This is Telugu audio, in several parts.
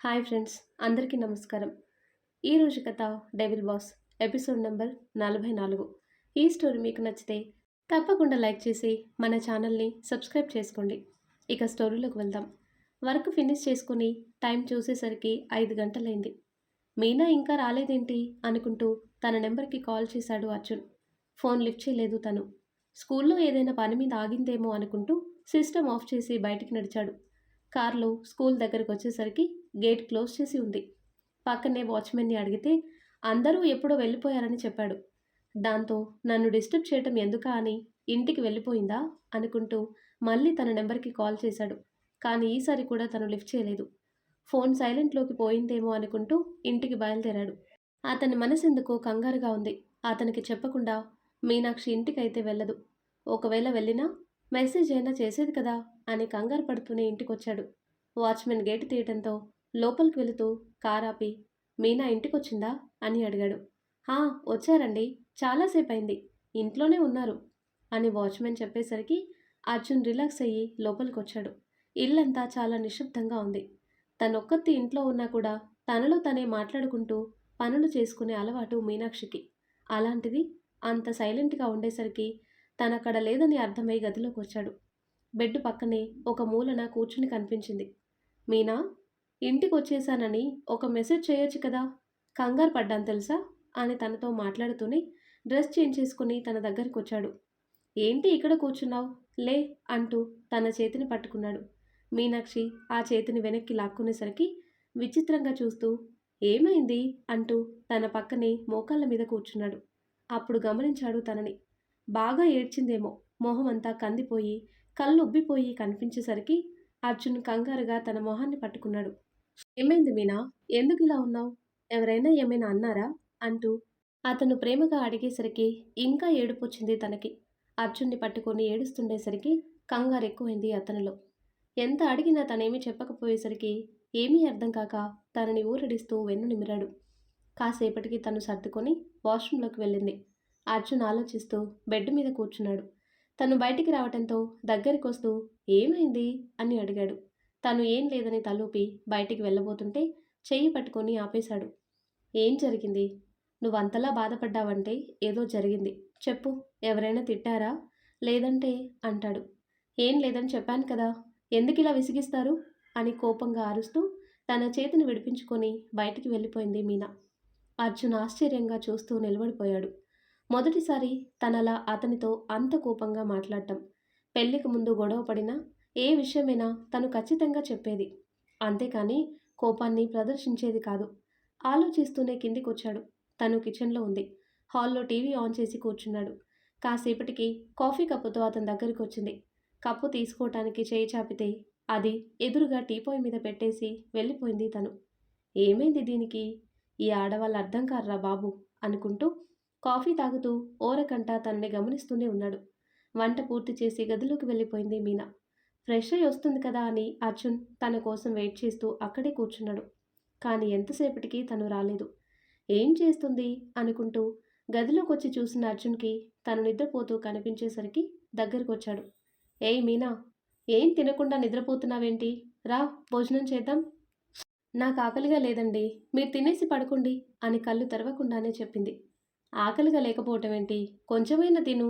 హాయ్ ఫ్రెండ్స్, అందరికీ నమస్కారం. ఈరోజు కథ డెవిల్ బాస్ ఎపిసోడ్ నెంబర్ 44. ఈ స్టోరీ మీకు నచ్చితే తప్పకుండా లైక్ చేసి మన ఛానల్ని సబ్స్క్రైబ్ చేసుకోండి. ఇక స్టోరీలోకి వెళ్దాం. వర్క్ ఫినిష్ చేసుకుని టైం చూసేసరికి 5 గంటలైంది. మీనా ఇంకా రాలేదేంటి అనుకుంటూ తన నెంబర్కి కాల్ చేశాడు అర్జున్. ఫోన్ లిఫ్ట్ చేయలేదు తను. స్కూల్లో ఏదైనా పని మీద ఆగిందేమో అనుకుంటూ సిస్టమ్ ఆఫ్ చేసి బయటికి నడిచాడు. కారులో స్కూల్ దగ్గరకు వచ్చేసరికి గేట్ క్లోజ్ చేసి ఉంది. పక్కనే వాచ్మెన్ని అడిగితే అందరూ ఎప్పుడో వెళ్ళిపోయారని చెప్పాడు. దాంతో నన్ను డిస్టర్బ్ చేయటం ఎందుకా అని ఇంటికి వెళ్ళిపోయిందా అనుకుంటూ మళ్ళీ తన నెంబర్కి కాల్ చేశాడు. కానీ ఈసారి కూడా తను లిఫ్ట్ చేయలేదు. ఫోన్ సైలెంట్లోకి పోయిందేమో అనుకుంటూ ఇంటికి బయలుదేరాడు. అతని మనసెందుకో కంగారుగా ఉంది. అతనికి చెప్పకుండా మీనాక్షి ఇంటికైతే వెళ్ళదు. ఒకవేళ వెళ్ళినా మెసేజ్ అయినా చేసేది కదా అని కంగారు పడుతూనే ఇంటికొచ్చాడు. వాచ్మెన్ గేటు తీయటంతో లోపలికి వెళుతూ కారాపి మీనా ఇంటికొచ్చిందా అని అడిగాడు. హా, వచ్చారండి, చాలాసేపు అయింది, ఇంట్లోనే ఉన్నారు అని వాచ్మెన్ చెప్పేసరికి అర్జున్ రిలాక్స్ అయ్యి లోపలికొచ్చాడు. ఇల్లంతా చాలా నిశ్శబ్దంగా ఉంది. తనొక్కత్తి ఇంట్లో ఉన్నా కూడా తనలో తనే మాట్లాడుకుంటూ పనులు చేసుకునే అలవాటు మీనాక్షికి. అలాంటిది అంత సైలెంట్గా ఉండేసరికి తనక్కడ లేదని అర్థమై గదిలోకి వచ్చాడు. బెడ్ పక్కనే ఒక మూలన కూర్చుని కనిపించింది. మీనా, ఇంటికొచ్చేశానని ఒక మెసేజ్ చేయొచ్చు కదా, కంగారు పడ్డాను తెలుసా అని తనతో మాట్లాడుతూనే డ్రెస్ చేంజ్ చేసుకుని తన దగ్గరికి వచ్చాడు. ఏంటి ఇక్కడ కూర్చున్నావు, లే అంటూ తన చేతిని పట్టుకున్నాడు. మీనాక్షి ఆ చేతిని వెనక్కి లాక్కునేసరికి విచిత్రంగా చూస్తూ ఏమైంది అంటూ తన పక్కనే మోకాళ్ళ మీద కూర్చున్నాడు. అప్పుడు గమనించాడు తనని. బాగా ఏడ్చిందేమో. మొహం అంతా కందిపోయి కళ్ళు ఉబ్బిపోయి కనిపించేసరికి అర్జున్ కంగారుగా తన మొహాన్ని పట్టుకున్నాడు. ఏమైంది మీనా, ఎందుకు ఇలా ఉన్నావు, ఎవరైనా ఏమైనా అన్నారా అంటూ అతను ప్రేమగా అడిగేసరికి ఇంకా ఏడుపొచ్చింది తనకి. అర్జున్ని పట్టుకొని ఏడుస్తుండేసరికి కంగారు ఎక్కువైంది అతనిలో. ఎంత అడిగినా తనేమీ చెప్పకపోయేసరికి ఏమీ అర్థం కాక తనని ఊరడిస్తూ వెన్ను నిమిరాడు. కాసేపటికి తను సర్దుకొని వాష్రూంలోకి వెళ్ళింది. అర్జున్ ఆలోచిస్తూ బెడ్ మీద కూర్చున్నాడు. తను బయటికి రావటంతో దగ్గరికొస్తూ ఏమైంది అని అడిగాడు. తను ఏం లేదని తలూపి బయటికి వెళ్ళబోతుంటే చెయ్యి పట్టుకొని ఆపేశాడు. ఏం జరిగింది, నువ్వంతలా బాధపడ్డావంటే ఏదో జరిగింది, చెప్పు, ఎవరైనా తిట్టారా లేదంటే అంటాడు. ఏం లేదని చెప్పాను కదా, ఎందుకిలా విసిగిస్తారు అని కోపంగా అరుస్తూ తన చేతిని విడిపించుకొని బయటికి వెళ్ళిపోయింది మీనా. అర్జున్ ఆశ్చర్యంగా చూస్తూ నిలబడిపోయాడు. మొదటిసారి తనలా అతనితో అంత కోపంగా మాట్లాడటం. పెళ్లికి ముందు గొడవ పడినా ఏ విషయమైనా తను ఖచ్చితంగా చెప్పేది, అంతేకాని కోపాన్ని ప్రదర్శించేది కాదు. ఆలోచిస్తూనే కిందికొచ్చాడు. తను కిచెన్లో ఉంది. హాల్లో టీవీ ఆన్ చేసి కూర్చున్నాడు. కాసేపటికి కాఫీ కప్పుతో అతని దగ్గరికి వచ్చింది. కప్పు తీసుకోవటానికి చేయి చాపితే అది ఎదురుగా టీపాయ్ మీద పెట్టేసి వెళ్ళిపోయింది తను. ఏమైంది దీనికి, ఈ ఆడవాళ్ళు అర్థం కారురా బాబు అనుకుంటూ కాఫీ తాగుతూ ఓరకంట తనని గమనిస్తూనే ఉన్నాడు. వంట పూర్తి చేసి గదిలోకి వెళ్ళిపోయింది మీనా. ఫ్రెష్ అయి వస్తుంది కదా అని అర్జున్ తన కోసం వెయిట్ చేస్తూ అక్కడే కూర్చున్నాడు. కానీ ఎంతసేపటికి తను రాలేదు. ఏం చేస్తుంది అనుకుంటూ గదిలోకి వచ్చి చూసిన అర్జున్కి తను నిద్రపోతూ కనిపించేసరికి దగ్గరకు వచ్చాడు. ఏయ్ మీనా, ఏం తినకుండా నిద్రపోతున్నావేంటి, రా భోజనం చేద్దాం. నాకు ఆకలిగా లేదండి, మీరు తినేసి పడుకోండి అని కళ్ళు తెరవకుండానే చెప్పింది. ఆకలిగా లేకపోవటం ఏంటి, కొంచెమైనా తిను.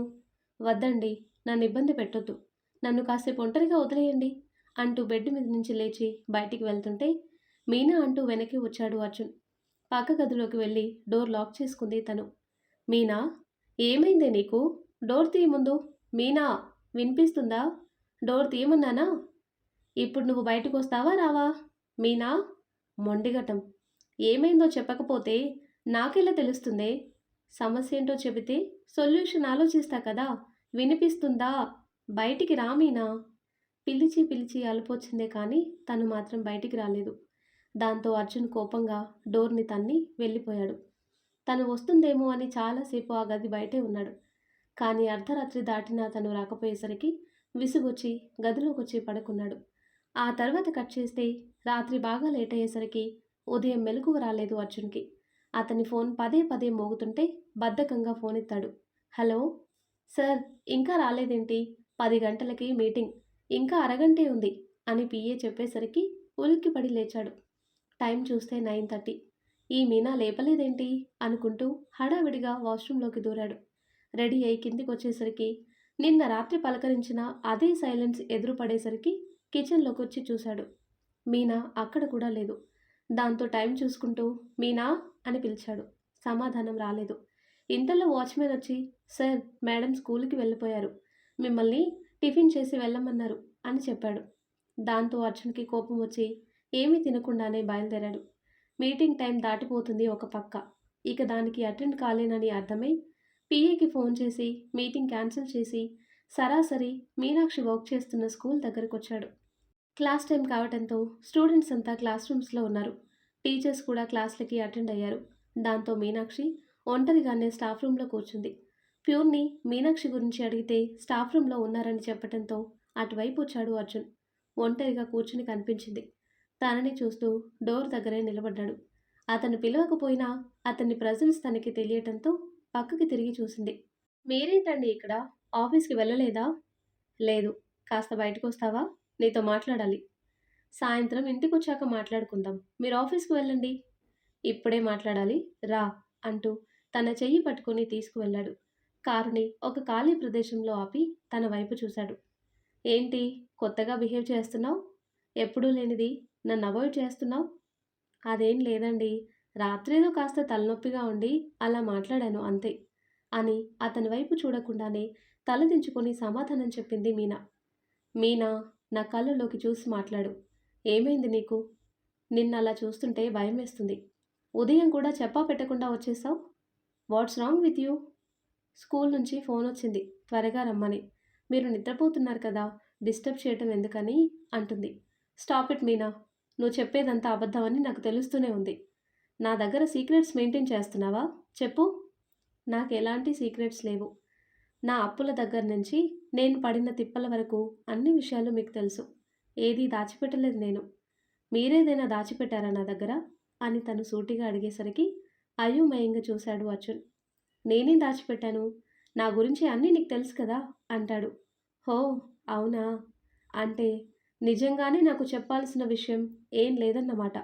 వద్దండి, నన్ను ఇబ్బంది పెట్టొద్దు, నన్ను కాసేపు ఒంటరిగా వదిలేయండి అంటూ బెడ్ మీద నుంచి లేచి బయటికి వెళ్తుంటే మీనా అంటూ వెనక్కి వచ్చాడు అర్జున్. పక్క గదిలోకి వెళ్ళి డోర్ లాక్ చేసుకుంది తను. మీనా, ఏమైందే నీకు, డోర్ తీయ ముందు. మీనా, వినిపిస్తుందా, డోర్ తీయమన్నానా. ఇప్పుడు నువ్వు బయటకు వస్తావా రావా. మీనా, మొండిగటం. ఏమైందో చెప్పకపోతే నాకెలా తెలుస్తుందే, సమస్య ఏంటో చెబితే సొల్యూషన్ ఆలోచిస్తా కదా, వినిపిస్తుందా, బయటికి రా మీనా. పిలిచి పిలిచి అలుపొచ్చిందే కానీ తను మాత్రం బయటికి రాలేదు. దాంతో అర్జున్ కోపంగా డోర్ని తన్ని వెళ్ళిపోయాడు. తను వస్తుందేమో అని చాలాసేపు ఆ గది బయటే ఉన్నాడు. కానీ అర్ధరాత్రి దాటినా తను రాకపోయేసరికి విసుగొచ్చి గదిలోకొచ్చి పడుకున్నాడు. ఆ తర్వాత కట్ చేస్తే రాత్రి బాగా లేట్ అయ్యేసరికి ఉదయం మెలకువ రాలేదు అర్జున్కి. అతని ఫోన్ పదే పదే మోగుతుంటే బద్ధకంగా ఫోన్ ఎత్తాడు. హలో సార్, ఇంకా రాలేదేంటి, 10 గంటలకి మీటింగ్, ఇంకా అరగంటే ఉంది అని పిఏ చెప్పేసరికి ఉలిక్కిపడి లేచాడు. టైం చూస్తే 9:30. ఈ మీనా లేపలేదేంటి అనుకుంటూ హడావిడిగా వాష్రూంలోకి దూరాడు. రెడీ అయి కిందికొచ్చేసరికి నిన్న రాత్రి పలకరించిన అదే సైలెన్స్ ఎదురు పడేసరికి కిచెన్లోకొచ్చి చూశాడు. మీనా అక్కడ కూడా లేదు. దాంతో టైం చూసుకుంటూ మీనా అని పిలిచాడు. సమాధానం రాలేదు. ఇంతలో వాచ్మెన్ వచ్చి సార్ మేడం స్కూల్కి వెళ్ళిపోయారు, మిమ్మల్ని టిఫిన్ చేసి వెళ్ళమన్నారు అని చెప్పాడు. దాంతో అర్జున్కి కోపం వచ్చి ఏమీ తినకుండానే బయలుదేరాడు. మీటింగ్ టైం దాటిపోతుంది ఒక పక్క. ఇక దానికి అటెండ్ కాలేనని అర్థమై పిఏకి ఫోన్ చేసి మీటింగ్ క్యాన్సిల్ చేసి సరాసరి మీనాక్షి వర్క్ చేస్తున్న స్కూల్ దగ్గరకు వచ్చాడు. క్లాస్ టైం కావడంతో స్టూడెంట్స్ అంతా క్లాస్ రూమ్స్లో ఉన్నారు. టీచర్స్ కూడా క్లాస్లకి అటెండ్ అయ్యారు. దాంతో మీనాక్షి ఒంటరిగానే స్టాఫ్ రూమ్లో కూర్చుంది. ప్యూర్ని మీనాక్షి గురించి అడిగితే స్టాఫ్ రూమ్లో ఉన్నారని చెప్పడంతో అటువైపు వచ్చాడు అర్జున్. ఒంటరిగా కూర్చుని కనిపించింది. తనని చూస్తూ డోర్ దగ్గరే నిలబడ్డాడు. అతను పిలవకపోయినా అతని ప్రజెన్స్ తనకి తెలియటంతో పక్కకి తిరిగి చూసింది. మీరేంటండి ఇక్కడ? ఆఫీస్కి వెళ్ళలేదా? లేదు. కాస్త బయటకు వస్తావా? నీతో మాట్లాడాలి. సాయంత్రం ఇంటికొచ్చాక మాట్లాడుకుందాం. మీరు ఆఫీస్కి వెళ్ళండి. ఇప్పుడే మాట్లాడాలి, రా అంటూ తన చెయ్యి పట్టుకుని తీసుకువెళ్ళాడు. కారుని ఒక ఖాళీ ప్రదేశంలో ఆపి తన వైపు చూశాడు. ఏంటి కొత్తగా బిహేవ్ చేస్తున్నావు? ఎప్పుడూ లేనిది నన్ను అవాయిడ్ చేస్తున్నావు? అదేం లేదండి, రాత్రేదో కాస్త తలనొప్పిగా ఉండి అలా మాట్లాడాను అంతే అని అతని వైపు చూడకుండానే తలదించుకొని సమాధానం చెప్పింది మీనా. మీనా, నా కళ్ళలోకి చూసి మాట్లాడు. ఏమైంది నీకు? నిన్నలా చూస్తుంటే భయమేస్తుంది. ఉదయం కూడా చెప్పా పెట్టకుండా వచ్చేసావు. What's wrong with you? School నుంచి ఫోన్ వచ్చింది త్వరగా రమ్మని. మీరు నిద్రపోతున్నారు కదా, డిస్టర్బ్ చేయటం ఎందుకని అంటుంది. స్టాప్ ఇట్ మీనా, నువ్వు చెప్పేదంతా అబద్ధమని నాకు తెలుస్తూనే ఉంది. నా దగ్గర సీక్రెట్స్ మెయింటైన్ చేస్తున్నావా? చెప్పు. నాకు ఎలాంటి సీక్రెట్స్ లేవు. నా అప్పుల దగ్గర నుంచి నేను పడిన తిప్పల వరకు అన్ని విషయాలు మీకు తెలుసు. ఏదీ దాచిపెట్టలేదు నేను. మీరేదైనా దాచిపెట్టారా నా దగ్గర అని తను సూటిగా అడిగేసరికి అయోమయంగా చూశాడు అర్జున్. నేనేం దాచిపెట్టాను? నా గురించి అన్నీ నీకు తెలుసు కదా అంటాడు. హో అవునా, అంటే నిజంగానే నాకు చెప్పాల్సిన విషయం ఏం లేదన్నమాట.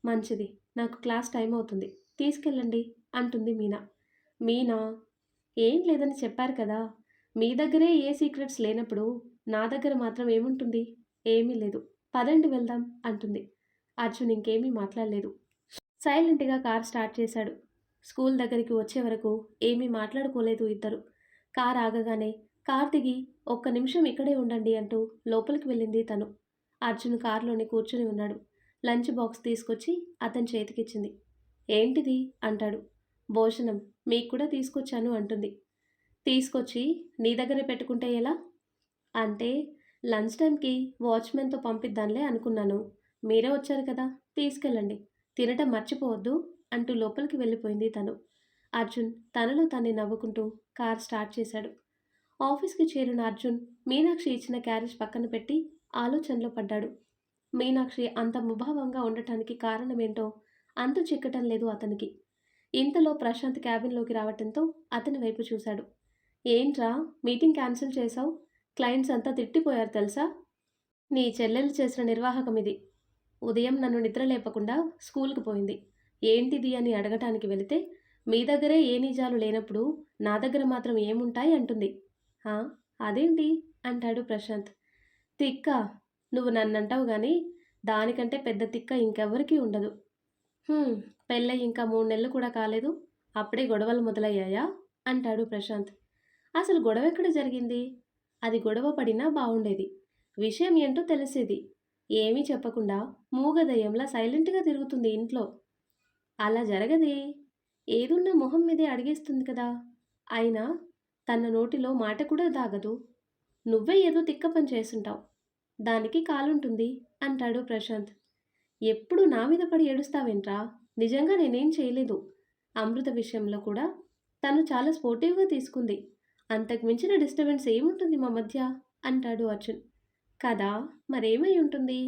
మంచిది, నాకు క్లాస్ టైం అవుతుంది, తీసుకెళ్ళండి అంటుంది మీనా. మీనా, ఏం లేదని చెప్పారు కదా. మీ దగ్గరే ఏ సీక్రెట్స్ లేనప్పుడు నా దగ్గర మాత్రం ఏముంటుంది? ఏమీ లేదు, పదండి వెళ్దాం అంటుంది. అర్జున్ ఇంకేమీ మాట్లాడలేదు. సైలెంట్గా కార్ స్టార్ట్ చేశాడు. స్కూల్ దగ్గరికి వచ్చే వరకు ఏమీ మాట్లాడుకోలేదు ఇద్దరు. కార్ ఆగగానే కార్ దిగి ఒక్క నిమిషం ఇక్కడే ఉండండి అంటూ లోపలికి వెళ్ళింది తను. అర్జున్ కారులోనే కూర్చుని ఉన్నాడు. లంచ్ బాక్స్ తీసుకొచ్చి అతని చేతికిచ్చింది. ఏంటిది అంటాడు. భోజనం మీకు కూడా తీసుకొచ్చాను అంటుంది. తీసుకొచ్చి నీ దగ్గరే పెట్టుకుంటే ఎలా? అంటే లంచ్ టైంకి వాచ్మెన్తో పంపిద్దాంలే అనుకున్నాను. మీరే వచ్చారు కదా, తీసుకెళ్ళండి, తినటం మర్చిపోవద్దు అంటూ లోపలికి వెళ్ళిపోయింది తను. అర్జున్ తనలో తన్ని నవ్వుకుంటూ కార్ స్టార్ట్ చేశాడు. ఆఫీస్కి చేరిన అర్జున్ మీనాక్షి ఇచ్చిన క్యారేజ్ పక్కన పెట్టి ఆలోచనలో పడ్డాడు. మీనాక్షి అంత ముభావంగా ఉండటానికి కారణమేంటో అంతు చిక్కటం లేదు అతనికి. ఇంతలో ప్రశాంత్ క్యాబిన్లోకి రావటంతో అతని వైపు చూశాడు. ఏంట్రా మీటింగ్ క్యాన్సిల్ చేశావు? క్లయింట్స్ అంతా తిట్టిపోయారు తెలుసా? నీ చెల్లెలు చేసిన నిర్వాహకం ఇది. ఉదయం నన్ను నిద్ర లేపకుండా స్కూల్కి పోయింది. ఏంటిది అని అడగటానికి వెళితే మీ దగ్గరే ఏ నిజాలు లేనప్పుడు నా దగ్గర మాత్రం ఏముంటాయి అంటుంది. హా, అదేంటి అంటాడు ప్రశాంత్. తిక్క, నువ్వు నన్నంటావు కానీ దానికంటే పెద్ద తిక్క ఇంకెవ్వరికీ ఉండదు. పెళ్ళై ఇంకా 3 నెలలు కూడా కాలేదు, అప్పుడే గొడవలు మొదలయ్యాయా అంటాడు ప్రశాంత్. అసలు గొడవ ఎక్కడ జరిగింది? అది గొడవ పడినా బాగుండేది, విషయం ఏంటో తెలిసేది. ఏమీ చెప్పకుండా మూగదయ్యంలా సైలెంట్గా తిరుగుతుంది ఇంట్లో. అలా జరగదే, ఏదున్నా మొహం మీదే అడిగేస్తుంది కదా. అయినా తన నోటిలో మాట కూడా దాగదు. నువ్వే ఏదో తిక్క పని చేసుంటావు, దానికి కాలుంటుంది అంటాడు ప్రశాంత్. ఎప్పుడు నా మీద పడి ఏడుస్తావేంట్రా? నిజంగా నేనేం చేయలేదు. అమృత విషయంలో కూడా తను చాలా స్పోర్టివ్గా తీసుకుంది. అంతకు మించిన డిస్టర్బెన్స్ ఏముంటుంది మా మధ్య అంటాడు అర్జున్. కదా, మరేమై ఉంటుంది?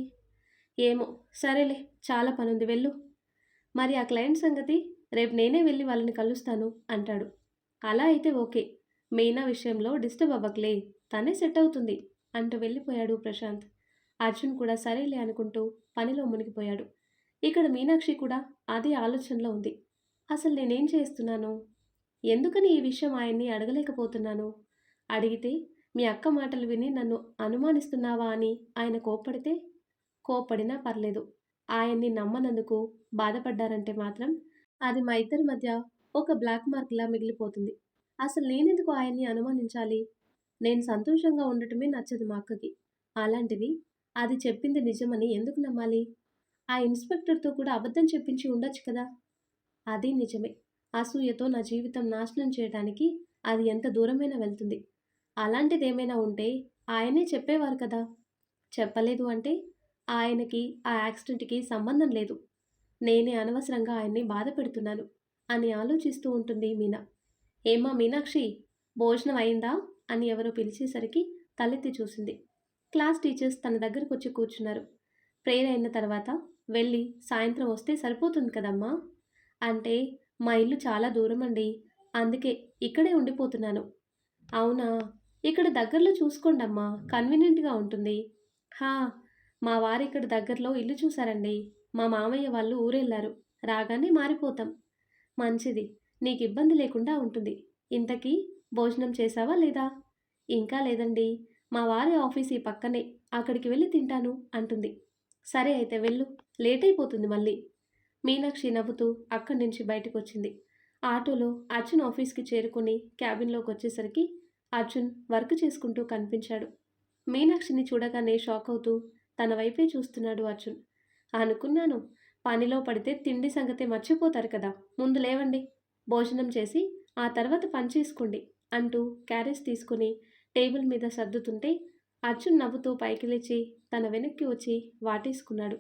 ఏమో, సరేలే, చాలా పనుంది వెళ్ళు. మరి ఆ క్లయింట్ సంగతి రేపు నేనే వెళ్ళి వాళ్ళని కలుస్తాను అంటాడు. అలా అయితే ఓకే, మీనా విషయంలో డిస్టర్బ్ అవ్వకలే, తనే సెట్ అవుతుంది అంటూ వెళ్ళిపోయాడు ప్రశాంత్. అర్జున్ కూడా సరేలే అనుకుంటూ పనిలో మునిగిపోయాడు. ఇక్కడ మీనాక్షి కూడా అదే ఆలోచనలో ఉంది. అసలు నేనేం చేస్తున్నాను? ఎందుకని ఈ విషయం ఆయన్ని అడగలేకపోతున్నాను? అడిగితే మీ అక్క మాటలు విని నన్ను అనుమానిస్తున్నావా అని ఆయన కోప్పడితే? కోప్పడినా పర్లేదు. ఆయన్ని నమ్మనందుకు బాధపడ్డారంటే మాత్రం అది మా ఇద్దరి మధ్య ఒక బ్లాక్ మార్క్‌లా మిగిలిపోతుంది. అసలు నేనెందుకు ఆయన్ని అనుమానించాలి? నేను సంతోషంగా ఉండటమే నచ్చదు మా అక్కకి. అలాంటిది అది చెప్పింది నిజమని ఎందుకు నమ్మాలి? ఆ ఇన్స్‌పెక్టర్‌తో కూడా అబద్ధం చెప్పించి ఉండొచ్చు కదా! అది నిజమే. అసూయతో నా జీవితం నాశనం చేయడానికి అది ఎంత దూరమైనా వెళ్తుంది. అలాంటిదేమైనా ఉంటే ఆయనే చెప్పేవారు కదా! చెప్పలేదు అంటే ఆయనకి ఆ యాక్సిడెంట్‌కి సంబంధం లేదు. నేనే అనవసరంగా ఆయన్ని బాధ పెడుతున్నాను అని ఆలోచిస్తూ ఉంటుంది మీనా. ఏమ్మా మీనాక్షి, భోజనం అయిందా? అని ఎవరో పిలిచేసరికి తలెత్తి చూసింది. క్లాస్ టీచర్స్ తన దగ్గరకొచ్చి కూర్చున్నారు. ప్రేయర్ అయిన తర్వాత వెళ్ళి సాయంత్రం వస్తే సరిపోతుంది కదమ్మా! అంటే మా ఇల్లు చాలా దూరమండి. అందుకే ఇక్కడే ఉండిపోతున్నాను. అవునా! ఇక్కడ దగ్గరలో చూసుకోండమ్మా. కన్వీనియంట్‌గా ఉంటుంది. హా! మా వారిక్కడ దగ్గరలో ఇల్లు చూసారండి. మా మామయ్య వాళ్ళు ఊరెళ్లారు. రాగానే మారిపోతాం. మంచిది. నీకిబ్బంది లేకుండా ఉంటుంది. ఇంతకీ భోజనం చేశావా లేదా? ఇంకా లేదండి. మా వారి ఆఫీస్ ఈ పక్కనే. అక్కడికి వెళ్లి తింటాను అంటుంది. సరే అయితే వెళ్ళు. లేటయిపోతుంది మళ్ళీ. మీనాక్షి నవ్వుతూ అక్కడి నుంచి బయటకొచ్చింది. ఆటోలో అర్జున్ ఆఫీస్‌కి చేరుకుని క్యాబిన్‌లోకొచ్చేసరికి అర్జున్ వర్క్ చేసుకుంటూ కనిపించాడు. మీనాక్షిని చూడగానే షాకవుతూ తన వైపే చూస్తున్నాడు అర్జున్. అనుకున్నాను. పనిలో పడితే తిండి సంగతే మర్చిపోతారు కదా! ముందు లేవండి. భోజనం చేసి ఆ తర్వాత పని చేసుకోండి అంటూ క్యారేజ్ తీసుకుని టేబుల్ మీద సర్దుతుంటే అర్జున్ నవ్వుతూ పైకి లేచి తన వెనక్కి వచ్చి వాటేసుకున్నాడు.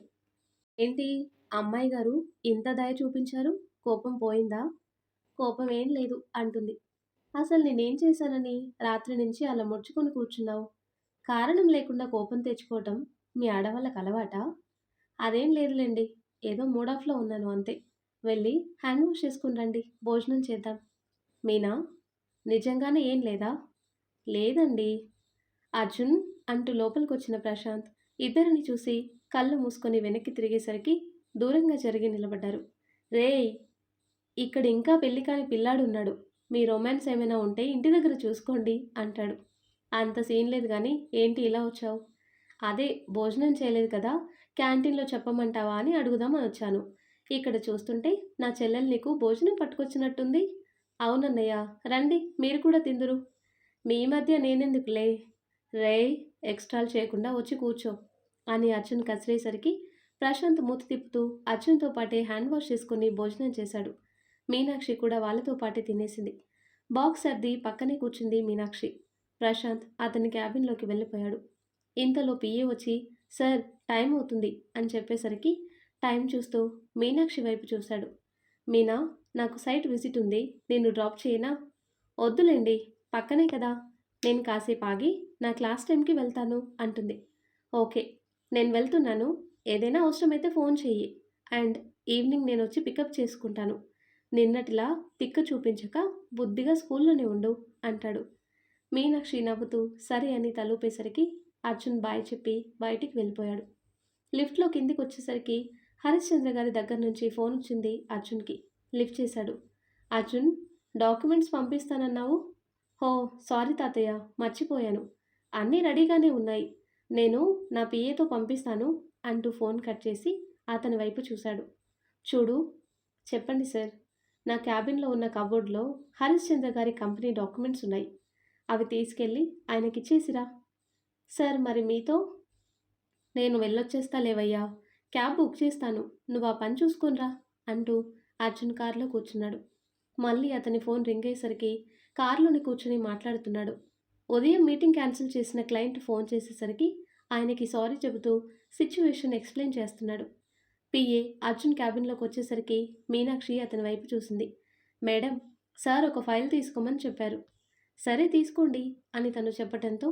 ఏంటి అమ్మాయి గారు ఇంత దయ చూపించారు? కోపం పోయిందా? కోపం ఏం లేదు అంటుంది. అసలు నేనేం చేశానని రాత్రి నుంచి అలా ముడుచుకొని కూర్చున్నావు? కారణం లేకుండా కోపం తెచ్చుకోవటం మీ ఆడవాళ్ళకి అలవాటా? అదేం లేదులెండి. ఏదో మూడ్ ఆఫ్‌లో ఉన్నాను అంతే. వెళ్ళి హ్యాండ్ వాష్ చేసుకొని రండి. భోజనం చేద్దాం. మీనా? నిజంగానే ఏం లేదా? లేదండి. అర్జున్ అంటూ లోపలికొచ్చిన ప్రశాంత్ ఇద్దరిని చూసి కళ్ళు మూసుకొని వెనక్కి తిరిగేసరికి దూరంగా జరిగి నిలబడ్డారు. రేయ్! ఇక్కడ ఇంకా పెళ్లి కాని పిల్లాడున్నాడు. మీ రొమాన్స్ ఏమైనా ఉంటే ఇంటి దగ్గర చూసుకోండి అంటాడు. అంత సీన్ లేదు గానీ ఏంటి ఇలా వచ్చావు? అదే భోజనం చేయలేదు కదా! క్యాంటీన్‌లో చెప్పమంటావా అని అడుగుదామని వచ్చాను. ఇక్కడ చూస్తుంటే నా చెల్లెలు నీకు భోజనం పట్టుకొచ్చినట్టుంది. అవునన్నయ్య, రండి మీరు కూడా తిందురు. మీ మధ్య నేనెందుకులే. రేయ్! ఎక్స్ట్రాలు చేయకుండా వచ్చి కూర్చో అని అర్జున్ కసిరేసరికి ప్రశాంత్ మూతి తిప్పుతూ అర్జున్‌తో పాటే హ్యాండ్ వాష్ చేసుకొని భోజనం చేశాడు. మీనాక్షి కూడా వాళ్ళతో పాటే తినేసింది. బాక్స్ సర్ది పక్కనే కూర్చుంది మీనాక్షి. ప్రశాంత్ అతని క్యాబిన్‌లోకి వెళ్ళిపోయాడు. ఇంతలో పిఏ వచ్చి సార్ టైం అవుతుంది అని చెప్పేసరికి టైం చూస్తూ మీనాక్షి వైపు చూశాడు. మీనా, నాకు సైట్ విజిట్ ఉంది. నిన్ను డ్రాప్ చేయనా? వద్దులేండి. పక్కనే కదా! నేను కాసేపు ఆగి నా క్లాస్ టైంకి వెళ్తాను అంటుంది. ఓకే. నేను వెళ్తున్నాను. ఏదైనా అవసరమైతే ఫోన్ చెయ్యి. అండ్ ఈవినింగ్ నేనొచ్చి పికప్ చేసుకుంటాను. నిన్నటిలా తిక్క చూపించక బుద్ధిగా స్కూల్లోనే ఉండు అంటాడు. మీనాక్షి నవ్వుతూ సరే అని తలూపేసరికి అర్జున్ బాయ్ చెప్పి బయటికి వెళ్ళిపోయాడు. లిఫ్ట్‌లో కిందికొచ్చేసరికి హరిశ్చంద్ర గారి దగ్గర నుంచి ఫోన్ వచ్చింది అర్జున్‌కి. లిఫ్ట్ చేశాడు. అర్జున్, డాక్యుమెంట్స్ పంపిస్తానన్నావు? ఓహ్! సారీ తాతయ్య, మర్చిపోయాను. అన్నీ రెడీగానే ఉన్నాయి. నేను నా పిఏతో పంపిస్తాను అంటూ ఫోన్ కట్ చేసి అతని వైపు చూశాడు. చూడు, చెప్పండి సార్. నా క్యాబిన్‌లో ఉన్న కబోర్డ్‌లో హరిశ్చంద్ర గారి కంపెనీ డాక్యుమెంట్స్ ఉన్నాయి. అవి తీసుకెళ్ళి ఆయనకిచ్చేసిరా. సార్ మరి మీతో? నేను వెళ్ళొచ్చేస్తా లేవయ్యా. క్యాబ్ బుక్ చేస్తాను. నువ్వు ఆ పని చూసుకొనిరా అంటూ అర్జున్ కారులో కూర్చున్నాడు. మళ్ళీ అతని ఫోన్ రింగ్ అయ్యేసరికి కారులోనే కూర్చొని మాట్లాడుతున్నాడు. ఉదయం మీటింగ్ క్యాన్సిల్ చేసిన క్లయింట్ ఫోన్ చేసేసరికి ఆయనకి సారీ చెబుతూ సిచ్యువేషన్ ఎక్స్‌ప్లెయిన్ చేస్తున్నాడు. పిఏ అర్జున్ క్యాబిన్‌లోకి వచ్చేసరికి మీనాక్షి అతని వైపు చూసింది. మేడం, సార్ ఒక ఫైల్ తీసుకోమని చెప్పారు. సరే తీసుకోండి అని తను చెప్పటంతో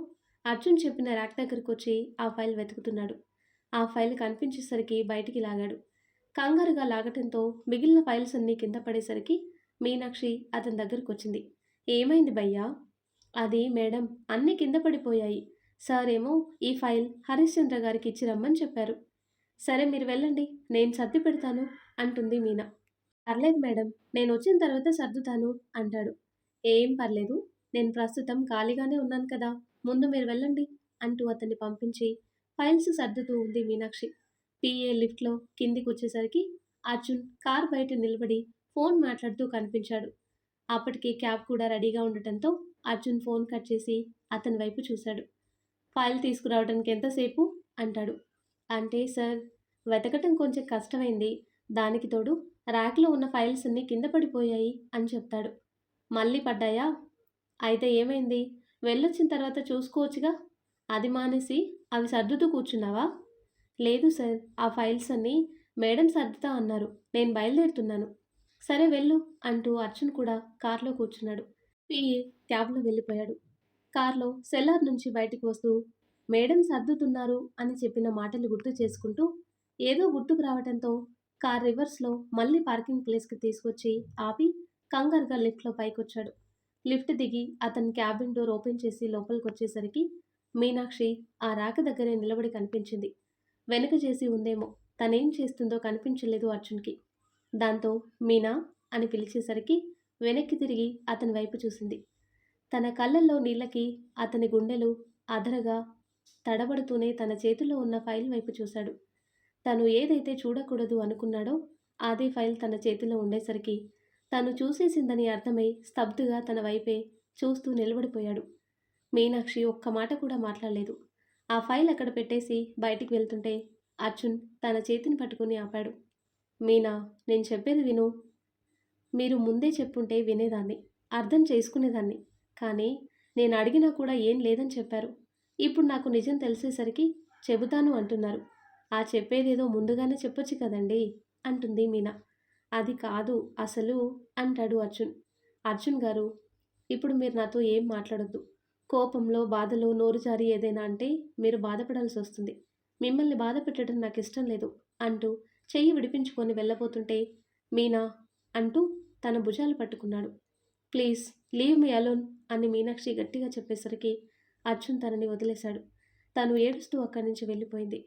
అర్జున్ చెప్పిన ర్యాక్ దగ్గరకొచ్చి ఆ ఫైల్ వెతుకుతున్నాడు. ఆ ఫైల్ కనిపించేసరికి బయటికి లాగాడు. కంగారుగా లాగటంతో మిగిలిన ఫైల్స్ అన్నీ కింద పడేసరికి మీనాక్షి అతని దగ్గరకొచ్చింది. ఏమైంది భయ్యా? అది మేడం, అన్నీ కింద పడిపోయాయి. సార్ ఏమో ఈ ఫైల్ హరిశ్చంద్ర గారికి ఇచ్చి రమ్మని చెప్పారు. సరే మీరు వెళ్ళండి. నేను సర్ది పెడతాను అంటుంది మీనా. పర్లేదు మేడం. నేనొచ్చిన తర్వాత సర్దుతాను అంటాడు. ఏం పర్లేదు. నేను ప్రస్తుతం ఖాళీగానే ఉన్నాను కదా! ముందు మీరు వెళ్ళండి అంటూ అతన్ని పంపించి ఫైల్స్ సర్దుతూ ఉంది మీనాక్షి. పీఏ లిఫ్ట్‌లో కిందికొచ్చేసరికి అర్జున్ కారు బయట నిలబడి ఫోన్ మాట్లాడుతూ కనిపించాడు. అప్పటికి క్యాబ్ కూడా రెడీగా ఉండటంతో అర్జున్ ఫోన్ కట్ చేసి అతని వైపు చూశాడు. ఫైల్ తీసుకురావడానికి ఎంతసేపు? అంటాడు. అంటే సార్, వెతకటం కొంచెం కష్టమైంది. దానికి తోడు ర్యాక్‌లో ఉన్న ఫైల్స్ అన్నీ కింద పడిపోయాయి అని చెప్తాడు. మళ్ళీ పడ్డాయా? అయితే ఏమైంది? వెళ్ళొచ్చిన తర్వాత చూసుకోవచ్చుగా? అది మానేసి అవి సర్దుతూ కూర్చున్నావా? లేదు సార్, ఆ ఫైల్స్ అన్నీ మేడం సర్దుతా అన్నారు. నేను బయలుదేరుతున్నాను. సరే వెళ్ళు అంటూ అర్జున్ కూడా కార్‌లో కూర్చున్నాడు. పిఏ క్యాబ్‌లో వెళ్ళిపోయాడు. కార్‌లో సెల్లార్ నుంచి బయటికి వస్తూ మేడం సర్దుతున్నారు అని చెప్పిన మాటలు గుర్తు చేసుకుంటూ ఏదో గుర్తుకు రావటంతో కార్ రివర్స్‌లో మళ్ళీ పార్కింగ్ ప్లేస్‌కి తీసుకొచ్చి ఆపి కంగారుగా లిఫ్ట్‌లో పైకొచ్చాడు. లిఫ్ట్ దిగి అతని క్యాబిన్ డోర్ ఓపెన్ చేసి లోపలికొచ్చేసరికి మీనాక్షి ఆ రాక దగ్గరే నిలబడి కనిపించింది. వెనక చేసి ఉందేమో, తనేం చేస్తుందో కనిపించలేదు అర్జున్‌కి. దాంతో మీనా అని పిలిచేసరికి వెనక్కి తిరిగి అతని వైపు చూసింది. తన కళ్ళల్లో నీళ్ళకి అతని గుండెలు అదరగా తడబడుతూనే తన చేతిలో ఉన్న ఫైల్ వైపు చూశాడు. తను ఏదైతే చూడకూడదు అనుకున్నాడో అదే ఫైల్ తన చేతిలో ఉండేసరికి తను చూసేసిందని అర్థమై స్తబ్దుగా తన వైపే చూస్తూ నిలబడిపోయాడు. మీనాక్షి ఒక్క మాట కూడా మాట్లాడలేదు. ఆ ఫైల్ అక్కడ పెట్టేసి బయటికి వెళ్తుంటే అర్జున్ తన చేతిని పట్టుకుని ఆపాడు. మీనా, నేను చెప్పేది విను. మీరు ముందే చెప్పుంటే వినేదాన్ని. అర్థం చేసుకునేదాన్ని. కానీ నేను అడిగినా కూడా ఏం లేదని చెప్పారు. ఇప్పుడు నాకు నిజం తెలిసేసరికి చెబుతాను అంటున్నారు. ఆ చెప్పేదేదో ముందుగానే చెప్పొచ్చు కదండీ! అంటుంది మీనా. అది కాదు అసలు అంటాడు అర్జున్. అర్జున్ గారు, ఇప్పుడు మీరు నాతో ఏం మాట్లాడొద్దు. కోపంలో, బాధలో నోరు జారి ఏదైనా అంటే మీరు బాధపడాల్సొస్తుంది. మిమ్మల్ని బాధ పెట్టడం నాకిష్టం లేదు అంటూ చెయ్యి విడిపించుకొని వెళ్ళబోతుంటే మీనా అంటూ తన భుజాలు పట్టుకున్నాడు. ప్లీజ్ లీవ్ మీ అలోన్ అని మీనాక్షి గట్టిగా చెప్పేసరికి అర్జున్ తనని వదిలేశాడు. తను ఏడుస్తూ అక్కడి నుంచి వెళ్ళిపోయింది.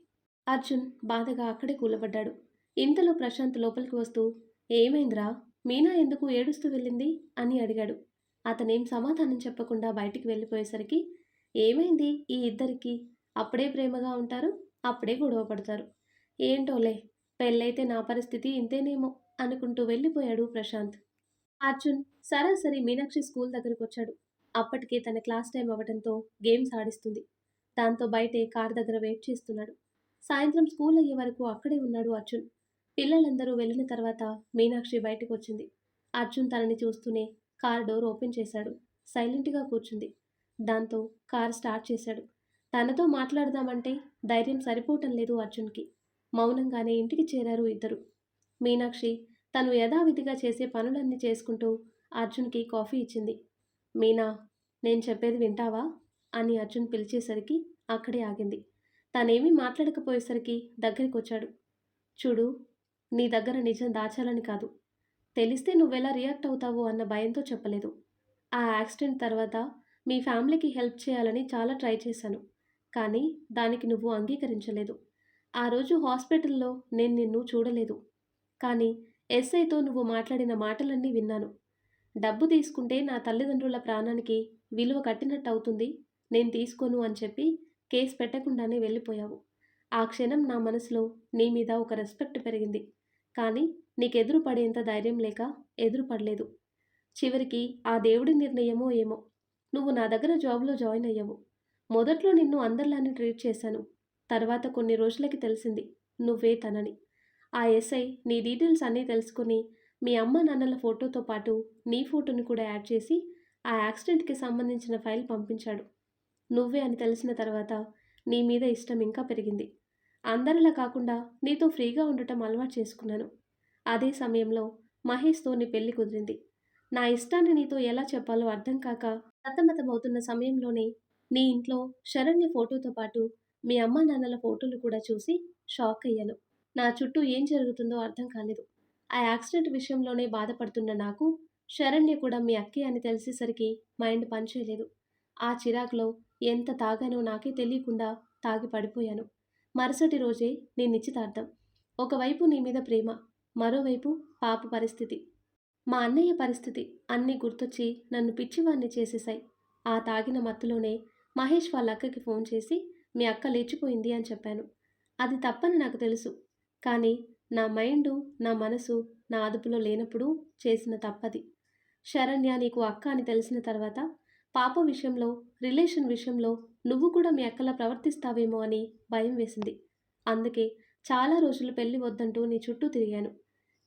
అర్జున్ బాధగా అక్కడే కూలబడ్డాడు. ఇంతలో ప్రశాంత్ లోపలికి వస్తూ ఏమైందిరా? మీనా ఎందుకు ఏడుస్తూ వెళ్ళింది అని అడిగాడు. అతనేం సమాధానం చెప్పకుండా బయటికి వెళ్ళిపోయేసరికి ఏమైంది ఈ ఇద్దరికి? అప్పుడే ప్రేమగా ఉంటారు, అప్పుడే గొడవ పడతారు. ఏంటోలే, పెళ్ళైతే నా పరిస్థితి ఇంతేనేమో అనుకుంటూ వెళ్ళిపోయాడు ప్రశాంత్. అర్జున్ సరాసరి మీనాక్షి స్కూల్ దగ్గరకొచ్చాడు. అప్పటికే తన క్లాస్ టైం అవ్వడంతో గేమ్స్ ఆడిస్తుంది. దాంతో బయటే కార్ దగ్గర వెయిట్ చేస్తున్నాడు. సాయంత్రం స్కూల్ అయ్యే వరకు అక్కడే ఉన్నాడు అర్జున్. పిల్లలందరూ వెళ్ళిన తర్వాత మీనాక్షి బయటకొచ్చింది. అర్జున్ తనని చూస్తూనే కార్ డోర్ ఓపెన్ చేశాడు. సైలెంట్‌గా కూర్చుంది. దాంతో కార్ స్టార్ట్ చేశాడు. తనతో మాట్లాడదామంటే ధైర్యం సరిపోవటం లేదు అర్జున్‌కి. మౌనంగానే ఇంటికి చేరారు ఇద్దరు. మీనాక్షి తను యథావిధిగా చేసే పనులన్నీ చేసుకుంటూ అర్జున్‌కి కాఫీ ఇచ్చింది. మీనా, నేను చెప్పేది వింటావా? అని అర్జున్ పిలిచేసరికి అక్కడే ఆగింది. తనేమీ మాట్లాడకపోయేసరికి దగ్గరికొచ్చాడు. చూడు, నీ దగ్గర నిజం దాచాలని కాదు. తెలిస్తే నువ్వెలా రియాక్ట్ అవుతావో అన్న భయంతో చెప్పలేదు. ఆ యాక్సిడెంట్ తర్వాత మీ ఫ్యామిలీకి హెల్ప్ చేయాలని చాలా ట్రై చేశాను. కానీ దానికి నువ్వు అంగీకరించలేదు. ఆ రోజు హాస్పిటల్‌లో నేను నిన్ను చూడలేదు. కానీ ఎస్ఐతో నువ్వు మాట్లాడిన మాటలన్నీ విన్నాను. డబ్బు తీసుకుంటే నా తల్లిదండ్రుల ప్రాణానికి విలువ కట్టినట్టవుతుంది. నేను తీసుకోను అని చెప్పి కేస్ పెట్టకుండానే వెళ్ళిపోయావు. ఆ క్షణం నా మనసులో నీ మీద ఒక రెస్పెక్ట్ పెరిగింది. కానీ నీకెదురు పడేంత ధైర్యం లేక ఎదురు పడలేదు. చివరికి ఆ దేవుడి నిర్ణయమో ఏమో! నువ్వు నా దగ్గర జాబ్‌లో జాయిన్ అయ్యావు. మొదట్లో నిన్ను అందరిలానే ట్రీట్ చేశాను. తర్వాత కొన్ని రోజులకి తెలిసింది నువ్వే తనని. ఆ ఎస్ఐ నీ డీటెయిల్స్ అన్నీ తెలుసుకొని మీ అమ్మ నాన్నల ఫోటోతో పాటు నీ ఫోటోని కూడా యాడ్ చేసి ఆ యాక్సిడెంట్‌కి సంబంధించిన ఫైల్ పంపించాడు. నువ్వే అని తెలిసిన తర్వాత నీ మీద ఇష్టం ఇంకా పెరిగింది. అందరిలా కాకుండా నీతో ఫ్రీగా ఉండటం అలవాటు చేసుకున్నాను. అదే సమయంలో మహేష్‌తో నీ పెళ్లి కుదిరింది. నా ఇష్టాన్ని నీతో ఎలా చెప్పాలో అర్థం కాక సతమతమవుతున్న సమయంలోనే నీ ఇంట్లో శరణ్య ఫోటోతో పాటు మీ అమ్మానాన్నల ఫోటోలు కూడా చూసి షాక్ అయ్యాను. నా చుట్టూ ఏం జరుగుతుందో అర్థం కాలేదు. ఆ యాక్సిడెంట్ విషయంలోనే బాధపడుతున్న నాకు శరణ్య కూడా మీ అక్కే అని తెలిసేసరికి మైండ్ పనిచేయలేదు. ఆ చిరాకులో ఎంత తాగానో నాకే తెలియకుండా తాగి పడిపోయాను. మరుసటి రోజే నీ నిశ్చితార్థం. ఒకవైపు నీ మీద ప్రేమ, మరోవైపు పాప పరిస్థితి. మా అన్నయ్య పరిస్థితి అన్నీ గుర్తొచ్చి నన్ను పిచ్చివాణ్ణి చేసేశాయి. ఆ తాగిన మత్తులోనే మహేష్ వాళ్ళ అక్కకి ఫోన్ చేసి మీ అక్క లేచిపోయింది అని చెప్పాను. అది తప్పని నాకు తెలుసు. కానీ నా మైండు, నా మనసు నా అదుపులో లేనప్పుడు చేసిన తప్పది. శరణ్య నీకు అక్క అని తెలిసిన తర్వాత పాప విషయంలో, రిలేషన్ విషయంలో నువ్వు కూడా మీ అక్కలా ప్రవర్తిస్తావేమో అని భయం వేసింది. అందుకే చాలా రోజులు పెళ్లి వద్దంటూ నీ చుట్టూ తిరిగాను.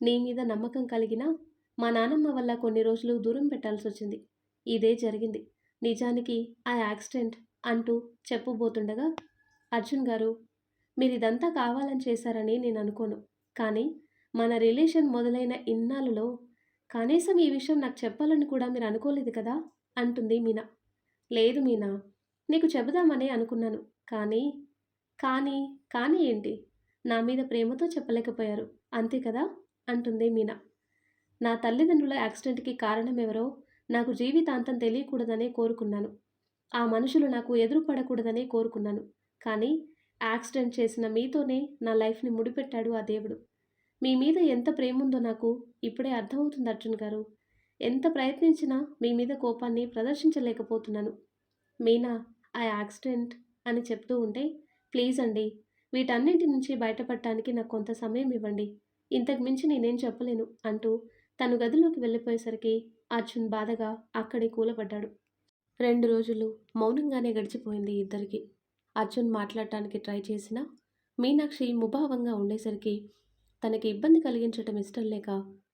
నీ మీద నమ్మకం కలిగినా మా నానమ్మ వల్ల కొన్ని రోజులు దూరం పెట్టాల్సొచ్చింది. ఇదే జరిగింది. నిజానికి ఆ యాక్సిడెంట్ అంటూ చెప్పబోతుండగా, అర్జున్ గారు, మీరిదంతా కావాలని చేశారని నేను అనుకోను. కానీ మన రిలేషన్ మొదలైన ఇన్నాళ్ళలో కనీసం ఈ విషయం నాకు చెప్పాలని కూడా మీరు అనుకోలేదు కదా అంటుంది మీనా. లేదు మీనా, నీకు చెబుదామనే అనుకున్నాను. కానీ కానీ కానీ ఏంటి? నా మీద ప్రేమతో చెప్పలేకపోయారు అంతే కదా అంటుంది మీనా. నా తల్లిదండ్రుల యాక్సిడెంట్‌కి కారణమెవరో నాకు జీవితాంతం తెలియకూడదనే కోరుకున్నాను. ఆ మనుషులు నాకు ఎదురు పడకూడదనే కోరుకున్నాను. కానీ యాక్సిడెంట్ చేసిన మీతోనే నా లైఫ్‌ని ముడిపెట్టాడు ఆ దేవుడు. మీ మీద ఎంత ప్రేముందో నాకు ఇప్పుడే అర్థమవుతుంది అర్జున్ గారు. ఎంత ప్రయత్నించినా మీ మీద కోపాన్ని ప్రదర్శించలేకపోతున్నాను. మీనా, ఆ యాక్సిడెంట్ అని చెప్తూ ఉంటే, ప్లీజ్ అండి, వీటన్నింటి నుంచి బయటపడటానికి నాకు కొంత సమయం ఇవ్వండి. ఇంతకు మించి నేనేం చెప్పలేను అంటూ తను గదిలోకి వెళ్ళిపోయేసరికి అర్జున్ బాధగా అక్కడే కూలబడ్డాడు. 2 రోజులు మౌనంగానే గడిచిపోయింది ఇద్దరికి. అర్జున్ మాట్లాడటానికి ట్రై చేసినా మీనాక్షి ముభావంగా ఉండేసరికి తనకి ఇబ్బంది కలిగించటం ఇష్టం లేక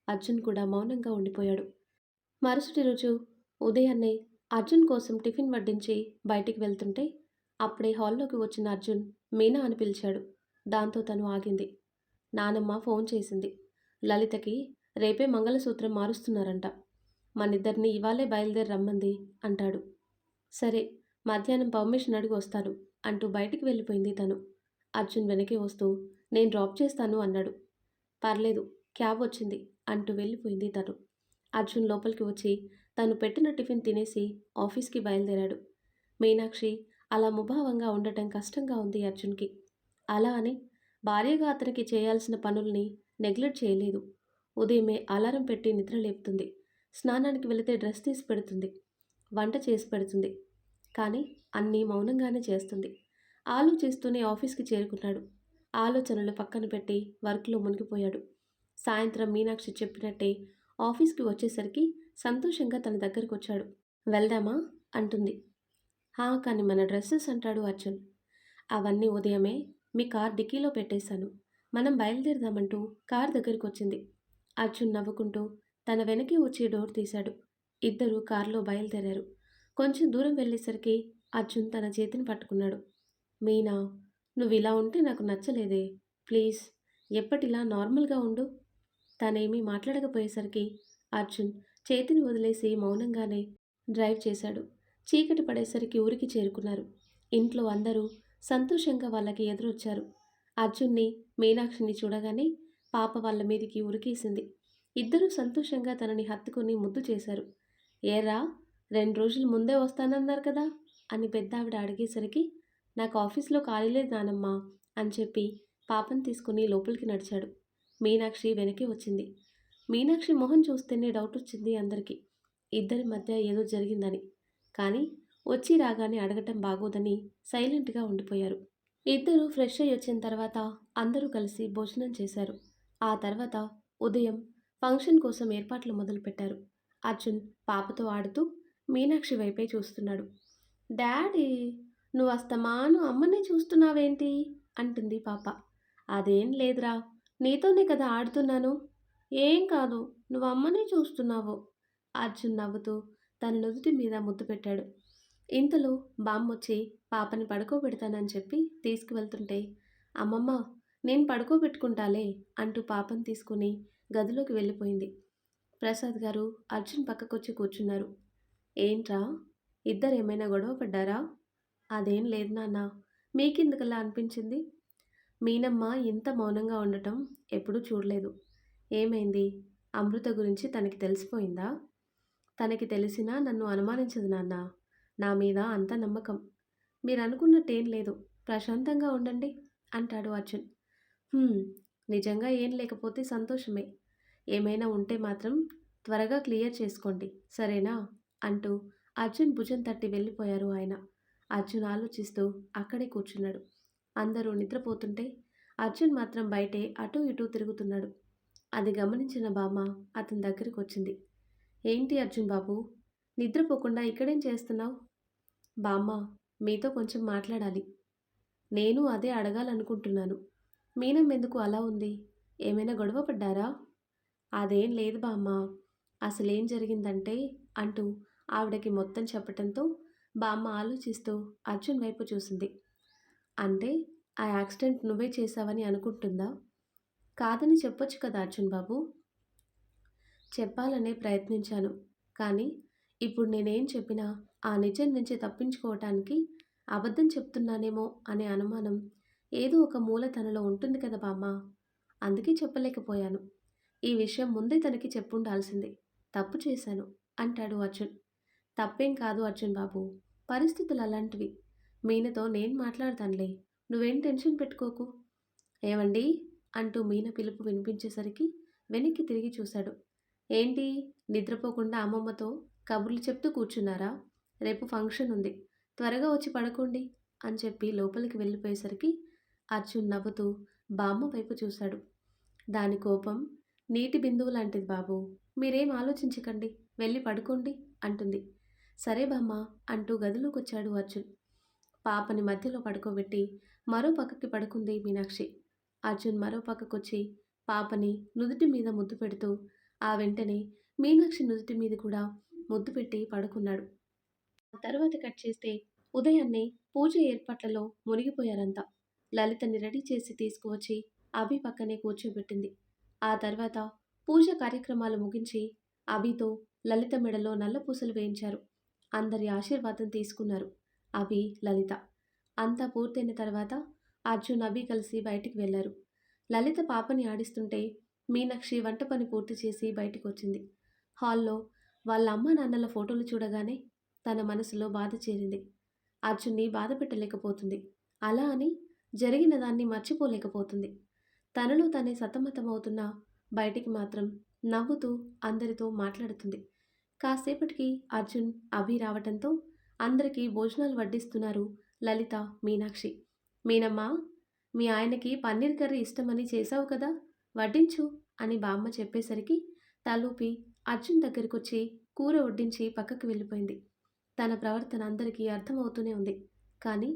అర్జున్ కూడా మౌనంగా ఉండిపోయాడు. మరుసటి రోజు ఉదయాన్నే అర్జున్ కోసం టిఫిన్ వడ్డించి బయటికి వెళ్తుంటే అప్పుడే హాల్లోకి వచ్చిన అర్జున్ మీనా అని పిలిచాడు. దాంతో తను ఆగింది. నానమ్మ ఫోన్ చేసింది. లలితకి రేపే మంగళసూత్రం మారుస్తున్నారంట. మనిద్దరిని ఇవాళే బయలుదేరి రమ్మంది అంటాడు. సరే, మధ్యాహ్నం పర్మిషన్ అడిగి వస్తాను అంటూ బయటికి వెళ్ళిపోయింది తను. అర్జున్ వెనకే వస్తూ నేను డ్రాప్ చేస్తాను అన్నాడు. పర్లేదు, క్యాబ్ వచ్చింది అంటూ వెళ్ళిపోయింది తను. అర్జున్ లోపలికి వచ్చి తను పెట్టిన టిఫిన్ తినేసి ఆఫీస్కి బయలుదేరాడు. మీనాక్షి అలా ముభావంగా ఉండటం కష్టంగా ఉంది అర్జున్కి. అలా అని భార్యగా అతనికి చేయాల్సిన పనుల్ని నెగ్లెక్ట్ చేయలేదు. ఉదయమే అలారం పెట్టి నిద్ర లేపుతుంది. స్నానానికి వెళితే డ్రెస్ తీసి పెడుతుంది. వంట చేసి పెడుతుంది. కానీ అన్నీ మౌనంగానే చేస్తుంది. ఆలోచిస్తూనే ఆఫీస్కి చేరుకున్నాడు. ఆలోచనలు పక్కన పెట్టి వర్క్లో మునిగిపోయాడు. సాయంత్రం మీనాక్షి చెప్పినట్టే ఆఫీస్కి వచ్చేసరికి సంతోషంగా తన దగ్గరకు వచ్చాడు. వెళ్దామా అంటుంది. హా, కానీ మన డ్రెస్సెస్ అంటాడు అర్జున్. అవన్నీ ఉదయమే మీ కార్ డిక్కీలో పెట్టేశాను. మనం బయలుదేరదామంటూ కార్ దగ్గరికి వచ్చింది. అర్జున్ నవ్వుకుంటూ తన వెనక్కి వచ్చి డోర్ తీశాడు. ఇద్దరూ కారులో బయలుదేరారు. కొంచెం దూరం వెళ్ళేసరికి అర్జున్ తన చేతిని పట్టుకున్నాడు. మీనా, నువ్వు ఇలా ఉంటే నాకు నచ్చలేదే. ప్లీజ్ ఎప్పటిలా నార్మల్గా ఉండు. తనేమీ మాట్లాడకపోయేసరికి అర్జున్ చేతిని వదిలేసి మౌనంగానే డ్రైవ్ చేశాడు. చీకటి పడేసరికి ఊరికి చేరుకున్నారు. ఇంట్లో అందరూ సంతోషంగా వాళ్ళకి ఎదురొచ్చారు. అర్జున్ని, మీనాక్షిని చూడగానే పాప వాళ్ళ మీదికి ఉరికేసింది. ఇద్దరూ సంతోషంగా తనని హత్తుకొని ముద్దు చేశారు. ఏరా, 2 రోజులు ముందే వస్తానన్నారు కదా అని పెద్దావిడ అడిగేసరికి నాకు ఆఫీస్లో ఖాళీ లేదు నానమ్మ అని చెప్పి పాపను తీసుకుని లోపలికి నడిచాడు. మీనాక్షి వెనక్కి వచ్చింది. మీనాక్షి మొహం చూస్తేనే డౌట్ వచ్చింది అందరికీ. ఇద్దరి మధ్య ఏదో జరిగిందని. కానీ వచ్చి రాగానే అడగటం బాగోదని సైలెంట్గా ఉండిపోయారు. ఇద్దరూ ఫ్రెష్ అయ్యి వచ్చిన తర్వాత అందరూ కలిసి భోజనం చేశారు. ఆ తర్వాత ఉదయం ఫంక్షన్ కోసం ఏర్పాట్లు మొదలుపెట్టారు. అర్జున్ పాపతో ఆడుతూ మీనాక్షి వైపే చూస్తున్నాడు. డాడీ, నువ్వు అస్తమాను అమ్మనే చూస్తున్నావేంటి అంటుంది పాప. అదేం లేదురా, నీతోనే కదా ఆడుతున్నాను. ఏం కాదు, నువ్వు అమ్మనే చూస్తున్నావు. అర్జున్ నవ్వుతూ తన నుదుటి మీద ముద్దు పెట్టాడు. ఇంతలో బామ్మొచ్చి పాపని పడుకోబెడతానని చెప్పి తీసుకువెళ్తుంటే, అమ్మమ్మ, నేను పడుకోబెట్టుకుంటాలే అంటూ పాపను తీసుకుని గదిలోకి వెళ్ళిపోయింది. ప్రసాద్ గారు అర్జున్ పక్కకొచ్చి కూర్చున్నారు. ఏంట్రా, ఇద్దరు ఏమైనా గొడవ పడ్డారా? అదేం లేదు నాన్న, మీకెందుకలా అనిపించింది? మీనమ్మ ఇంత మౌనంగా ఉండటం ఎప్పుడూ చూడలేదు. ఏమైంది? అమృత గురించి తనకి తెలిసిపోయిందా? తనకి తెలిసినా నన్ను అనుమానించదు నాన్న. నా మీద అంత నమ్మకం. మీరు అనుకున్నట్టేం లేదు. ప్రశాంతంగా ఉండండి అంటాడు అర్జున్. "హ్మ్. నిజంగా ఏం లేకపోతే సంతోషమే. ఏమైనా ఉంటే మాత్రం త్వరగా క్లియర్ చేసుకోండి. సరేనా?" అంటూ అర్జున్ భుజం తట్టి వెళ్ళిపోయారు ఆయన. అర్జున్ ఆలోచిస్తూ అక్కడే కూర్చున్నాడు. అందరూ నిద్రపోతుంటే అర్జున్ మాత్రం బయటే అటూ ఇటూ తిరుగుతున్నాడు. అది గమనించిన బామ్మ అతని దగ్గరికొచ్చింది. "ఏంటి అర్జున్ బాబూ! నిద్రపోకుండా ఇక్కడేం చేస్తున్నావు?" "బామ్మ, మీతో కొంచెం మాట్లాడాలి." "నేను అదే అడగాలనుకుంటున్నాను. మీనమ్మెందుకు అలా ఉంది? ఏమైనా గొడవ పడ్డారా?" "అదేం లేదు బామ్మ. అసలేం జరిగిందంటే" అంటూ ఆవిడకి మొత్తం చెప్పటంతో బామ్మ ఆలోచిస్తూ అర్జున్ వైపు చూసింది. "అంటే ఆ యాక్సిడెంట్ నువ్వే చేశావని అనుకుంటుందా?" "కాదని చెప్పొచ్చు కదా అర్జున్ బాబు." "చెప్పాలనే ప్రయత్నించాను. కానీ ఇప్పుడు నేనేం చెప్పినా ఆ నిజం నుంచి తప్పించుకోవటానికి అబద్ధం చెప్తున్నానేమో అనే అనుమానం ఏదో ఒక మూల తనలో ఉంటుంది కదా బామ్మ. అందుకే చెప్పలేకపోయాను. ఈ విషయం ముందే తనకి చెప్పుండాల్సింది. తప్పు చేశాను" అంటాడు అర్జున్. "తప్పేం కాదు అర్జున్ బాబు. పరిస్థితులు అలాంటివి. మీనతో నేను మాట్లాడతానులే. నువ్వేం టెన్షన్ పెట్టుకోకు." "ఏవండీ" అంటూ మీన పిలుపు వినిపించేసరికి వెనక్కి తిరిగి చూశాడు. "ఏంటి, నిద్రపోకుండా అమ్మమ్మతో కబుర్లు చెప్తూ కూర్చున్నారా? రేపు ఫంక్షన్ ఉంది. త్వరగా వచ్చి పడుకోండి" అని చెప్పి లోపలికి వెళ్ళిపోయేసరికి అర్జున్ నవ్వుతూ బామ్మ వైపు చూశాడు. దాని కోపం నీటి బిందువు లాంటిది బాబూ. మీరేం ఆలోచించకండి. వెళ్ళి పడుకోండి అంటుంది. "సరే బామ్మ" అంటూ గదిలోకొచ్చాడు అర్జున్. పాపని మధ్యలో పడుకోబెట్టి మరో పక్కకి పడుకుంది మీనాక్షి. అర్జున్ మరో పక్కకొచ్చి పాపని నుదుటి మీద ముద్దు పెడుతూ ఆ వెంటనే మీనాక్షి నుదుటి మీద కూడా ముద్దు పెట్టి పడుకున్నాడు. ఆ తర్వాత కట్ చేస్తే ఉదయాన్నే పూజ ఏర్పాట్లలో మునిగిపోయారంతా. లలితని రెడీ చేసి తీసుకువచ్చి అభి పక్కనే కూర్చోబెట్టింది. ఆ తర్వాత పూజ కార్యక్రమాలు ముగించి అభితో లలిత మెడలో నల్ల పూసలు వేయించారు. అందరి ఆశీర్వాదం తీసుకున్నారు అభి, లలిత. అంతా పూర్తయిన తర్వాత అర్జున్, అభి కలిసి బయటికి వెళ్లారు. లలిత పాపని ఆడిస్తుంటే మీనాక్షి వంట పని పూర్తి చేసి బయటికొచ్చింది. హాల్లో వాళ్ళ అమ్మా నాన్నల ఫోటోలు చూడగానే తన మనసులో బాధ చేరింది. అర్జున్ని బాధ పెట్టలేకపోతుంది. అలా అని జరిగిన దాన్ని మర్చిపోలేకపోతుంది. తనలో తనే సతమతమవుతున్నా బయటికి మాత్రం నవ్వుతూ అందరితో మాట్లాడుతుంది. కాసేపటికి అర్జున్, అభి రావటంతో అందరికీ భోజనాలు వడ్డిస్తున్నారు లలిత, మీనాక్షి. "మీనమ్మా, మీ ఆయనకి పన్నీర్ కర్రీ ఇష్టమని చేశావు కదా, వడ్డించు" అని బామ్మ చెప్పేసరికి తలూపి అర్జున్ దగ్గరికొచ్చి కూర వడ్డించి పక్కకు వెళ్ళిపోయింది. తన ప్రవర్తన అందరికీ అర్థమవుతూనే ఉంది. కానీ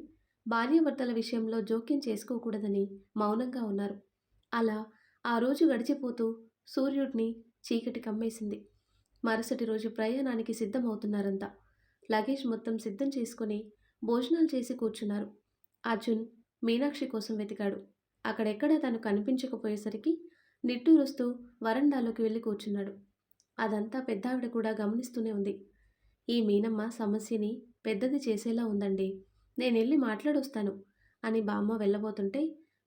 భార్యాభర్తల విషయంలో జోక్యం చేసుకోకూడదని మౌనంగా ఉన్నారు. అలా ఆ రోజు గడిచిపోతూ సూర్యుడిని చీకటి కమ్మేసింది. మరుసటి రోజు ప్రయాణానికి సిద్ధమవుతున్నారంతా. లగేజ్ మొత్తం సిద్ధం చేసుకుని భోజనాలు చేసి కూర్చున్నారు. అర్జున్ మీనాక్షి కోసం వెతికాడు. అక్కడెక్కడా తను కనిపించకపోయేసరికి నిట్టూరుస్తూ వరండాలోకి వెళ్ళి కూర్చున్నాడు. అదంతా పెద్దావిడ కూడా గమనిస్తూనే ఉంది. "ఈ మీనమ్మ సమస్యని పెద్దది చేసేలా ఉందండి. నేనెళ్ళి మాట్లాడొస్తాను" అని బామ్మ వెళ్ళబోతుంటే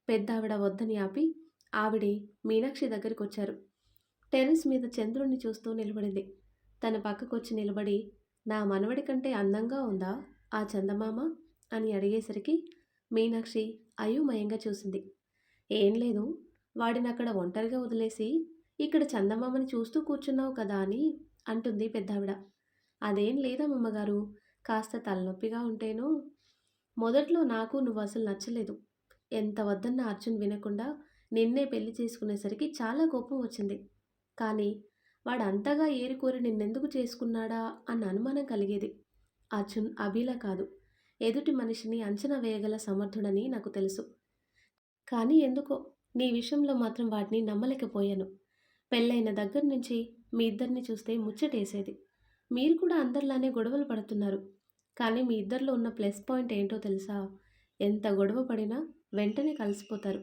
పెద్దావిడ వద్దని ఆపి ఆవిడే మీనాక్షి దగ్గరికొచ్చారు. టెర్రస్ మీద చంద్రుణ్ణి చూస్తూ నిలబడింది. తన పక్కకొచ్చి నిలబడి, "నా మనవడి కంటే అందంగా ఉందా ఆ చందమామ?" అని అడిగేసరికి మీనాక్షి అయోమయంగా చూసింది. "ఏం లేదు, వాడినక్కడ ఒంటరిగా వదిలేసి ఇక్కడ చందమామని చూస్తూ కూర్చున్నావు కదా" అని అంటుంది పెద్దావిడ. "అదేం లేదమ్మమ్మగారు, కాస్త తలనొప్పిగా ఉంటేనూ. మొదట్లో నాకు నువ్వసలు నచ్చలేదు. ఎంత వద్దన్నా అర్జున్ వినకుండా నిన్నే పెళ్లి చేసుకునేసరికి చాలా కోపం వచ్చింది. కానీ వాడంతగా ఏరికోరి నిన్నెందుకు చేసుకున్నాడా అన్న అనుమానం కలిగేది. అర్జున్ అభిలా కాదు. ఎదుటి మనిషిని అంచనా వేయగల సమర్థుడని నాకు తెలుసు. కానీ ఎందుకో నీ విషయంలో మాత్రం వాడిని నమ్మలేకపోయాను. పెళ్ళైన దగ్గర నుంచి మీ ఇద్దరిని చూస్తే ముచ్చటేసేది. మీరు కూడా అందరిలానే గొడవలు పడుతున్నారు. కానీ మీ ఇద్దరిలో ఉన్న ప్లస్ పాయింట్ ఏంటో తెలుసా? ఎంత గొడవ పడినా వెంటనే కలిసిపోతారు.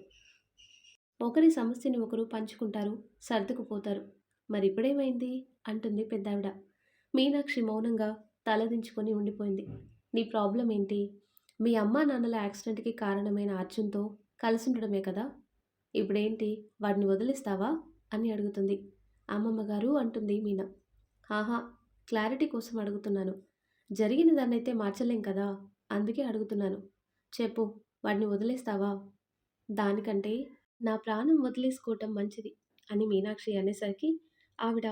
ఒకరి సమస్యని ఒకరు పంచుకుంటారు, సర్దుకుపోతారు. మరిప్పుడేమైంది అంటుంది పెద్దావిడ. మీనాక్షి మౌనంగా తలదించుకొని ఉండిపోయింది. నీ ప్రాబ్లం ఏంటి? మీ అమ్మా నాన్నల యాక్సిడెంట్‌కి కారణమైన అర్జున్‌తో కలిసుండడమే కదా! ఇప్పుడేంటి, వాడిని వదిలేస్తావా అని అడుగుతుంది. అమ్మమ్మగారు అంటుంది మీన. ఆహా! క్లారిటీ కోసం అడుగుతున్నాను. జరిగిన దాన్నైతే మార్చలేం కదా! అందుకే అడుగుతున్నాను. చెప్పు, వాడిని వదిలేస్తావా? దానికంటే నా ప్రాణం వదిలేసుకోవటం మంచిది అని మీనాక్షి అనేసరికి ఆవిడ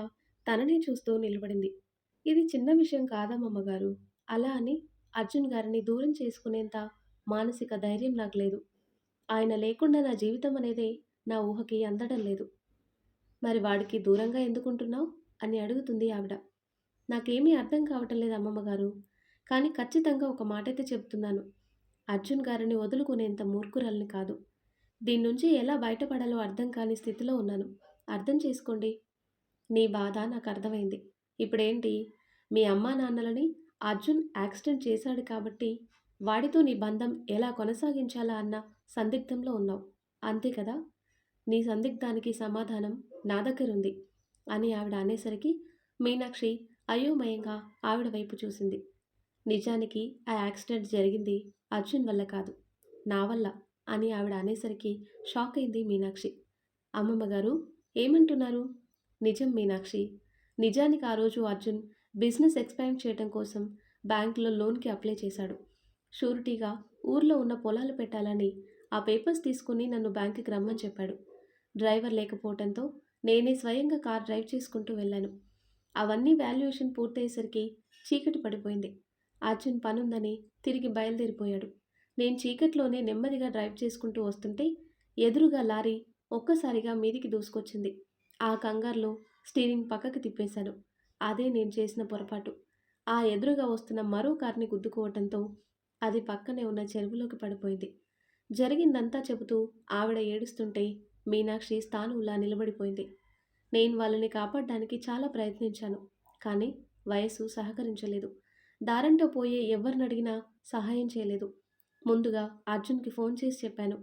తననే చూస్తూ నిలబడింది. ఇది చిన్న విషయం కాదమ్మమ్మగారు. అలా అని అర్జున్ గారిని దూరం చేసుకునేంత మానసిక ధైర్యం నాకు లేదు. ఆయన లేకుండా నా జీవితం అనేదే నా ఊహకి అందడం లేదు. మరి వాడికి దూరంగా ఎందుకుంటున్నావు అని అడుగుతుంది ఆవిడ. నాకేమీ అర్థం కావటం లేదు అమ్మమ్మగారు. కానీ ఖచ్చితంగా ఒక మాటైతే చెప్తున్నాను. అర్జున్ గారిని వదులుకునేంత మూర్ఖురాలిని కాదు. దీని నుంచి ఎలా బయటపడాలో అర్థం కాని స్థితిలో ఉన్నాను. అర్థం చేసుకోండి. నీ బాధ నాకు అర్థమైంది. ఇప్పుడేంటి? మీ అమ్మా నాన్నలని అర్జున్ యాక్సిడెంట్ చేశాడు కాబట్టి వాడితో నీ బంధం ఎలా కొనసాగించాలా అన్న సందిగ్ధంలో ఉన్నావు. అంతే కదా? నీ సందిగ్ధానికి సమాధానం నా దగ్గరుంది అని ఆవిడ అనేసరికి మీనాక్షి అయోమయంగా ఆవిడ వైపు చూసింది. నిజానికి ఆ యాక్సిడెంట్ జరిగింది అర్జున్ వల్ల కాదు, నా వల్ల అని ఆవిడ అనేసరికి షాక్ అయింది మీనాక్షి. అమ్మమ్మ గారు ఏమంటున్నారు? నిజం మీనాక్షి. నిజానికి ఆ రోజు అర్జున్ బిజినెస్ ఎక్స్పాండ్ చేయడం కోసం బ్యాంకులో లోన్కి అప్లై చేశాడు. షూరిటీగా ఊర్లో ఉన్న పొలాలు పెట్టాలని ఆ పేపర్స్ తీసుకుని నన్ను బ్యాంకుకి రమ్మని చెప్పాడు. డ్రైవర్ లేకపోవడంతో నేనే స్వయంగా కార్ డ్రైవ్ చేసుకుంటూ వెళ్ళాను. అవన్నీ వాల్యుయేషన్ పూర్తయ్యేసరికి చీకటి పడిపోయింది. అర్జున్ పనుందని తిరిగి బయలుదేరిపోయాడు. నేను చీకట్లోనే నెమ్మదిగా డ్రైవ్ చేసుకుంటూ వస్తుంటే ఎదురుగా లారీ ఒక్కసారిగా మీదికి దూసుకొచ్చింది. ఆ కంగారులో స్టీరింగ్ పక్కకి తిప్పేశాను. అదే నేను చేసిన పొరపాటు. ఆ ఎదురుగా వస్తున్న మరో కార్ని గుద్దుకోవటంతో అది పక్కనే ఉన్న చెరువులోకి పడిపోయింది. జరిగిందంతా చెబుతూ ఆవిడ ఏడుస్తుంటే మీనాక్షి స్థానువులా నిలబడిపోయింది. నేను వాళ్ళని కాపాడడానికి చాలా ప్రయత్నించాను. కానీ వయసు సహకరించలేదు. దారంటో పోయే ఎవరినడిగినా సహాయం చేయలేదు. ముందుగా అర్జున్‌కి ఫోన్ చేసి చెప్పాను.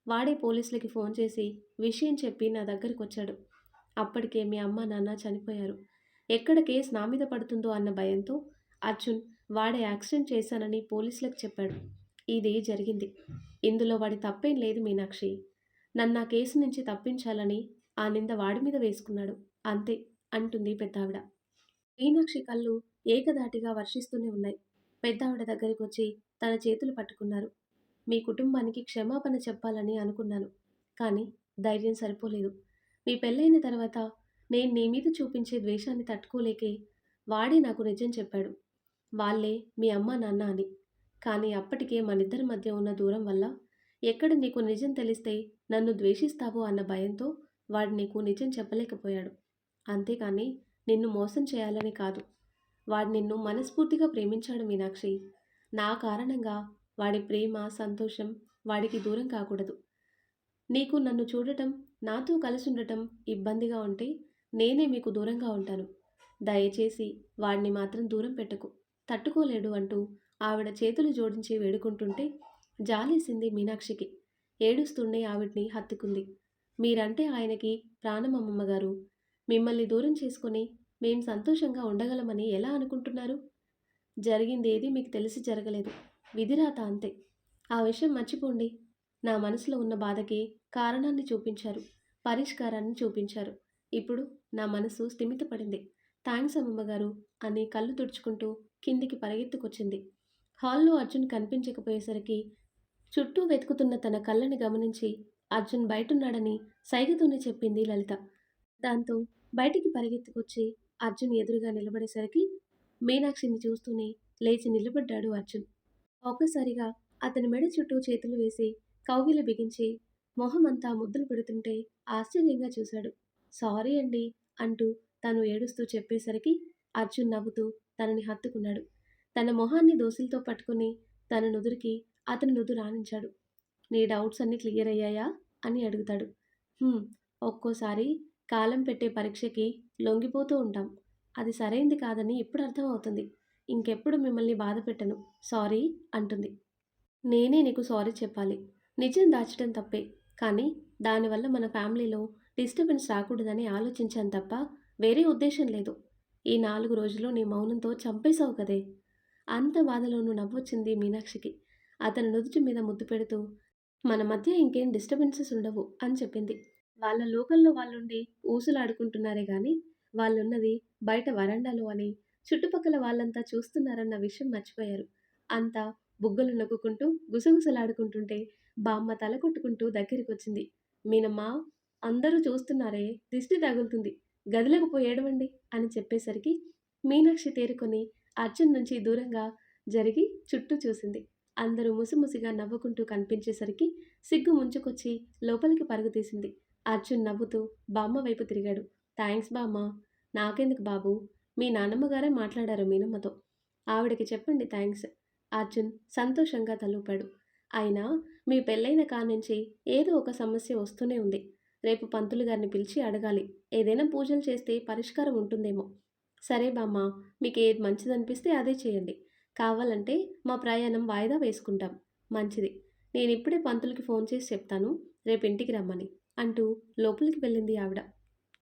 వాడే పోలీసులకి ఫోన్ చేసి విషయం చెప్పి నా దగ్గరికొచ్చాడు. అప్పటికే మీ అమ్మ, నాన్న చనిపోయారు. ఎక్కడ కేస్ నా మీద పడుతుందో అన్న భయంతో అర్జున్ వాడే యాక్సిడెంట్ చేశానని పోలీసులకు చెప్పాడు. ఇది జరిగింది. ఇందులో వాడి తప్పేం లేదు మీనాక్షి. నన్ను ఆ కేసు నుంచి తప్పించాలని ఆ నింద వాడి మీద వేసుకున్నాడు. అంతే అంటుంది పెద్దావిడ. మీనాక్షి కళ్ళు ఏకధాటిగా వర్షిస్తూనే ఉన్నాయి. పెద్దావిడ దగ్గరికొచ్చి తన చేతులు పట్టుకున్నారు. మీ కుటుంబానికి క్షమాపణ చెప్పాలని అనుకున్నాను. కానీ ధైర్యం సరిపోలేదు. మీ పెళ్ళైన తర్వాత నేను నీ మీద చూపించే ద్వేషాన్ని తట్టుకోలేకే వాడే నాకు నిజం చెప్పాడు. వాళ్ళే మీ అమ్మా నాన్న అని. కానీ అప్పటికే మనిద్దరి మధ్య ఉన్న దూరం వల్ల ఎక్కడ నీకు నిజం తెలిస్తే నన్ను ద్వేషిస్తావో అన్న భయంతో వాడు నీకు నిజం చెప్పలేకపోయాడు. అంతేకాని నిన్ను మోసం చేయాలని కాదు. వాడు నిన్ను మనస్ఫూర్తిగా ప్రేమించాడు మీనాక్షి. నా కారణంగా వాడి ప్రేమ, సంతోషం వాడికి దూరం కాకూడదు. నీకు నన్ను చూడటం, నాతో కలిసుండటం ఇబ్బందిగా ఉంటే నేనే మీకు దూరంగా ఉంటాను. దయచేసి వాడిని మాత్రం దూరం పెట్టకు. తట్టుకోలేడు అంటూ ఆవిడ చేతులు జోడించి వేడుకుంటుంటే జాలేసింది మీనాక్షికి. ఏడుస్తూనే ఆవిడ్ని హత్తుకుంది. మీరంటే ఆయనకి ప్రాణం అమ్మమ్మగారు. మిమ్మల్ని దూరం చేసుకొని మేం సంతోషంగా ఉండగలమని ఎలా అనుకుంటున్నారు? జరిగిందేదీ మీకు తెలిసి జరగలేదు. విధిరాత అంతే. ఆ విషయం మర్చిపోండి. నా మనసులో ఉన్న బాధకి కారణాన్ని చూపించారు. పరిష్కారాన్ని చూపించారు. ఇప్పుడు నా మనసు స్థిమితపడింది. థాంక్స్ అమ్మమ్మగారు అని కళ్ళు తుడుచుకుంటూ కిందికి పరిగెత్తుకొచ్చింది. హాల్లో అర్జున్ కనిపించకపోయేసరికి చుట్టూ వెతుకుతున్న తన కళ్ళని గమనించి అర్జున్ బయటున్నాడని సైగతోనే చెప్పింది లలిత. దాంతో బయటికి పరిగెత్తుకొచ్చి అర్జున్ ఎదురుగా నిలబడేసరికి మీనాక్షిని చూస్తూనే లేచి నిలబడ్డాడు అర్జున్. ఒక్కసారిగా అతని మెడ చుట్టూ చేతులు వేసి కౌగిలి బిగించి మొహమంతా ముద్దులు పెడుతుంటే ఆశ్చర్యంగా చూశాడు. సారీ అండి అంటూ తను ఏడుస్తూ చెప్పేసరికి అర్జున్ నవ్వుతూ తనని హత్తుకున్నాడు. తన మొహాన్ని దోసిలతో పట్టుకుని తన నుదురికి అతని నుదురు ఆనించాడు. నీ డౌట్స్ అన్నీ క్లియర్ అయ్యాయా అని అడుగుతాడు. "హ్మ్, ఒక్కోసారి కాలం పెట్టే పరీక్షకి లొంగిపోతూ ఉంటాం. అది సరైంది కాదని ఇప్పుడు అర్థమవుతుంది. ఇంకెప్పుడు మిమ్మల్ని బాధ పెట్టను. సారీ" అంటుంది. నేనే నీకు సారీ చెప్పాలి. నిజం దాచడం తప్పే. కానీ దానివల్ల మన ఫ్యామిలీలో డిస్టర్బెన్స్ రాకూడదని ఆలోచించాను తప్ప వేరే ఉద్దేశం లేదు. ఈ 4 రోజులు నీ మౌనంతో చంపేశావు కదే! అంత బాధలోనూ నవ్వొచ్చింది మీనాక్షికి. అతని నుదుటి మీద ముద్దు పెడుతూ మన మధ్య ఇంకేం డిస్టర్బెన్సెస్ ఉండవు అని చెప్పింది. వాళ్ళ లోకంలో వాళ్ళుండి ఊసులాడుకుంటున్నారే గాని వాళ్ళున్నది బయట వరండాలో అని చుట్టుపక్కల వాళ్ళంతా చూస్తున్నారన్న విషయం మర్చిపోయారు. అంతా బుగ్గలు నొక్కుకుంటూ గుసగుసలాడుకుంటుంటే బామ్మ తల కొట్టుకుంటూ దగ్గరికొచ్చింది. మీనమ్మా, అందరూ చూస్తున్నారే, దిష్టి తగులుతుంది. గదిలోకి పోయి ఏడవండి అని చెప్పేసరికి మీనాక్షి తేరుకొని అర్జున్ నుంచి దూరంగా జరిగి చుట్టూ చూసింది. అందరూ ముసిముసిగా నవ్వుకుంటూ కనిపించేసరికి సిగ్గు ముంచుకొచ్చి లోపలికి పరుగు తీసింది. అర్జున్ నవ్వుతూ బామ్మ వైపు తిరిగాడు. థ్యాంక్స్ బామ్మ. నాకెందుకు బాబు, మీ నాన్నమ్మగారే మాట్లాడారు మీనమ్మతో. ఆవిడకి చెప్పండి థ్యాంక్స్. అర్జున్ సంతోషంగా తలూపాడు. అయినా మీ పెళ్ళైన కానుంచి ఏదో ఒక సమస్య వస్తూనే ఉంది. రేపు పంతులు గారిని పిలిచి అడగాలి. ఏదైనా పూజలు చేస్తే పరిష్కారం ఉంటుందేమో. సరే బామ్మ, మీకు ఏది మంచిదనిపిస్తే అదే చేయండి. కావాలంటే మా ప్రయాణం వాయిదా వేసుకుంటాం. మంచిది. నేనిప్పుడే పంతులకి ఫోన్ చేసి చెప్తాను రేపు ఇంటికి రమ్మని అంటూ లోపలికి వెళ్ళింది ఆవిడ.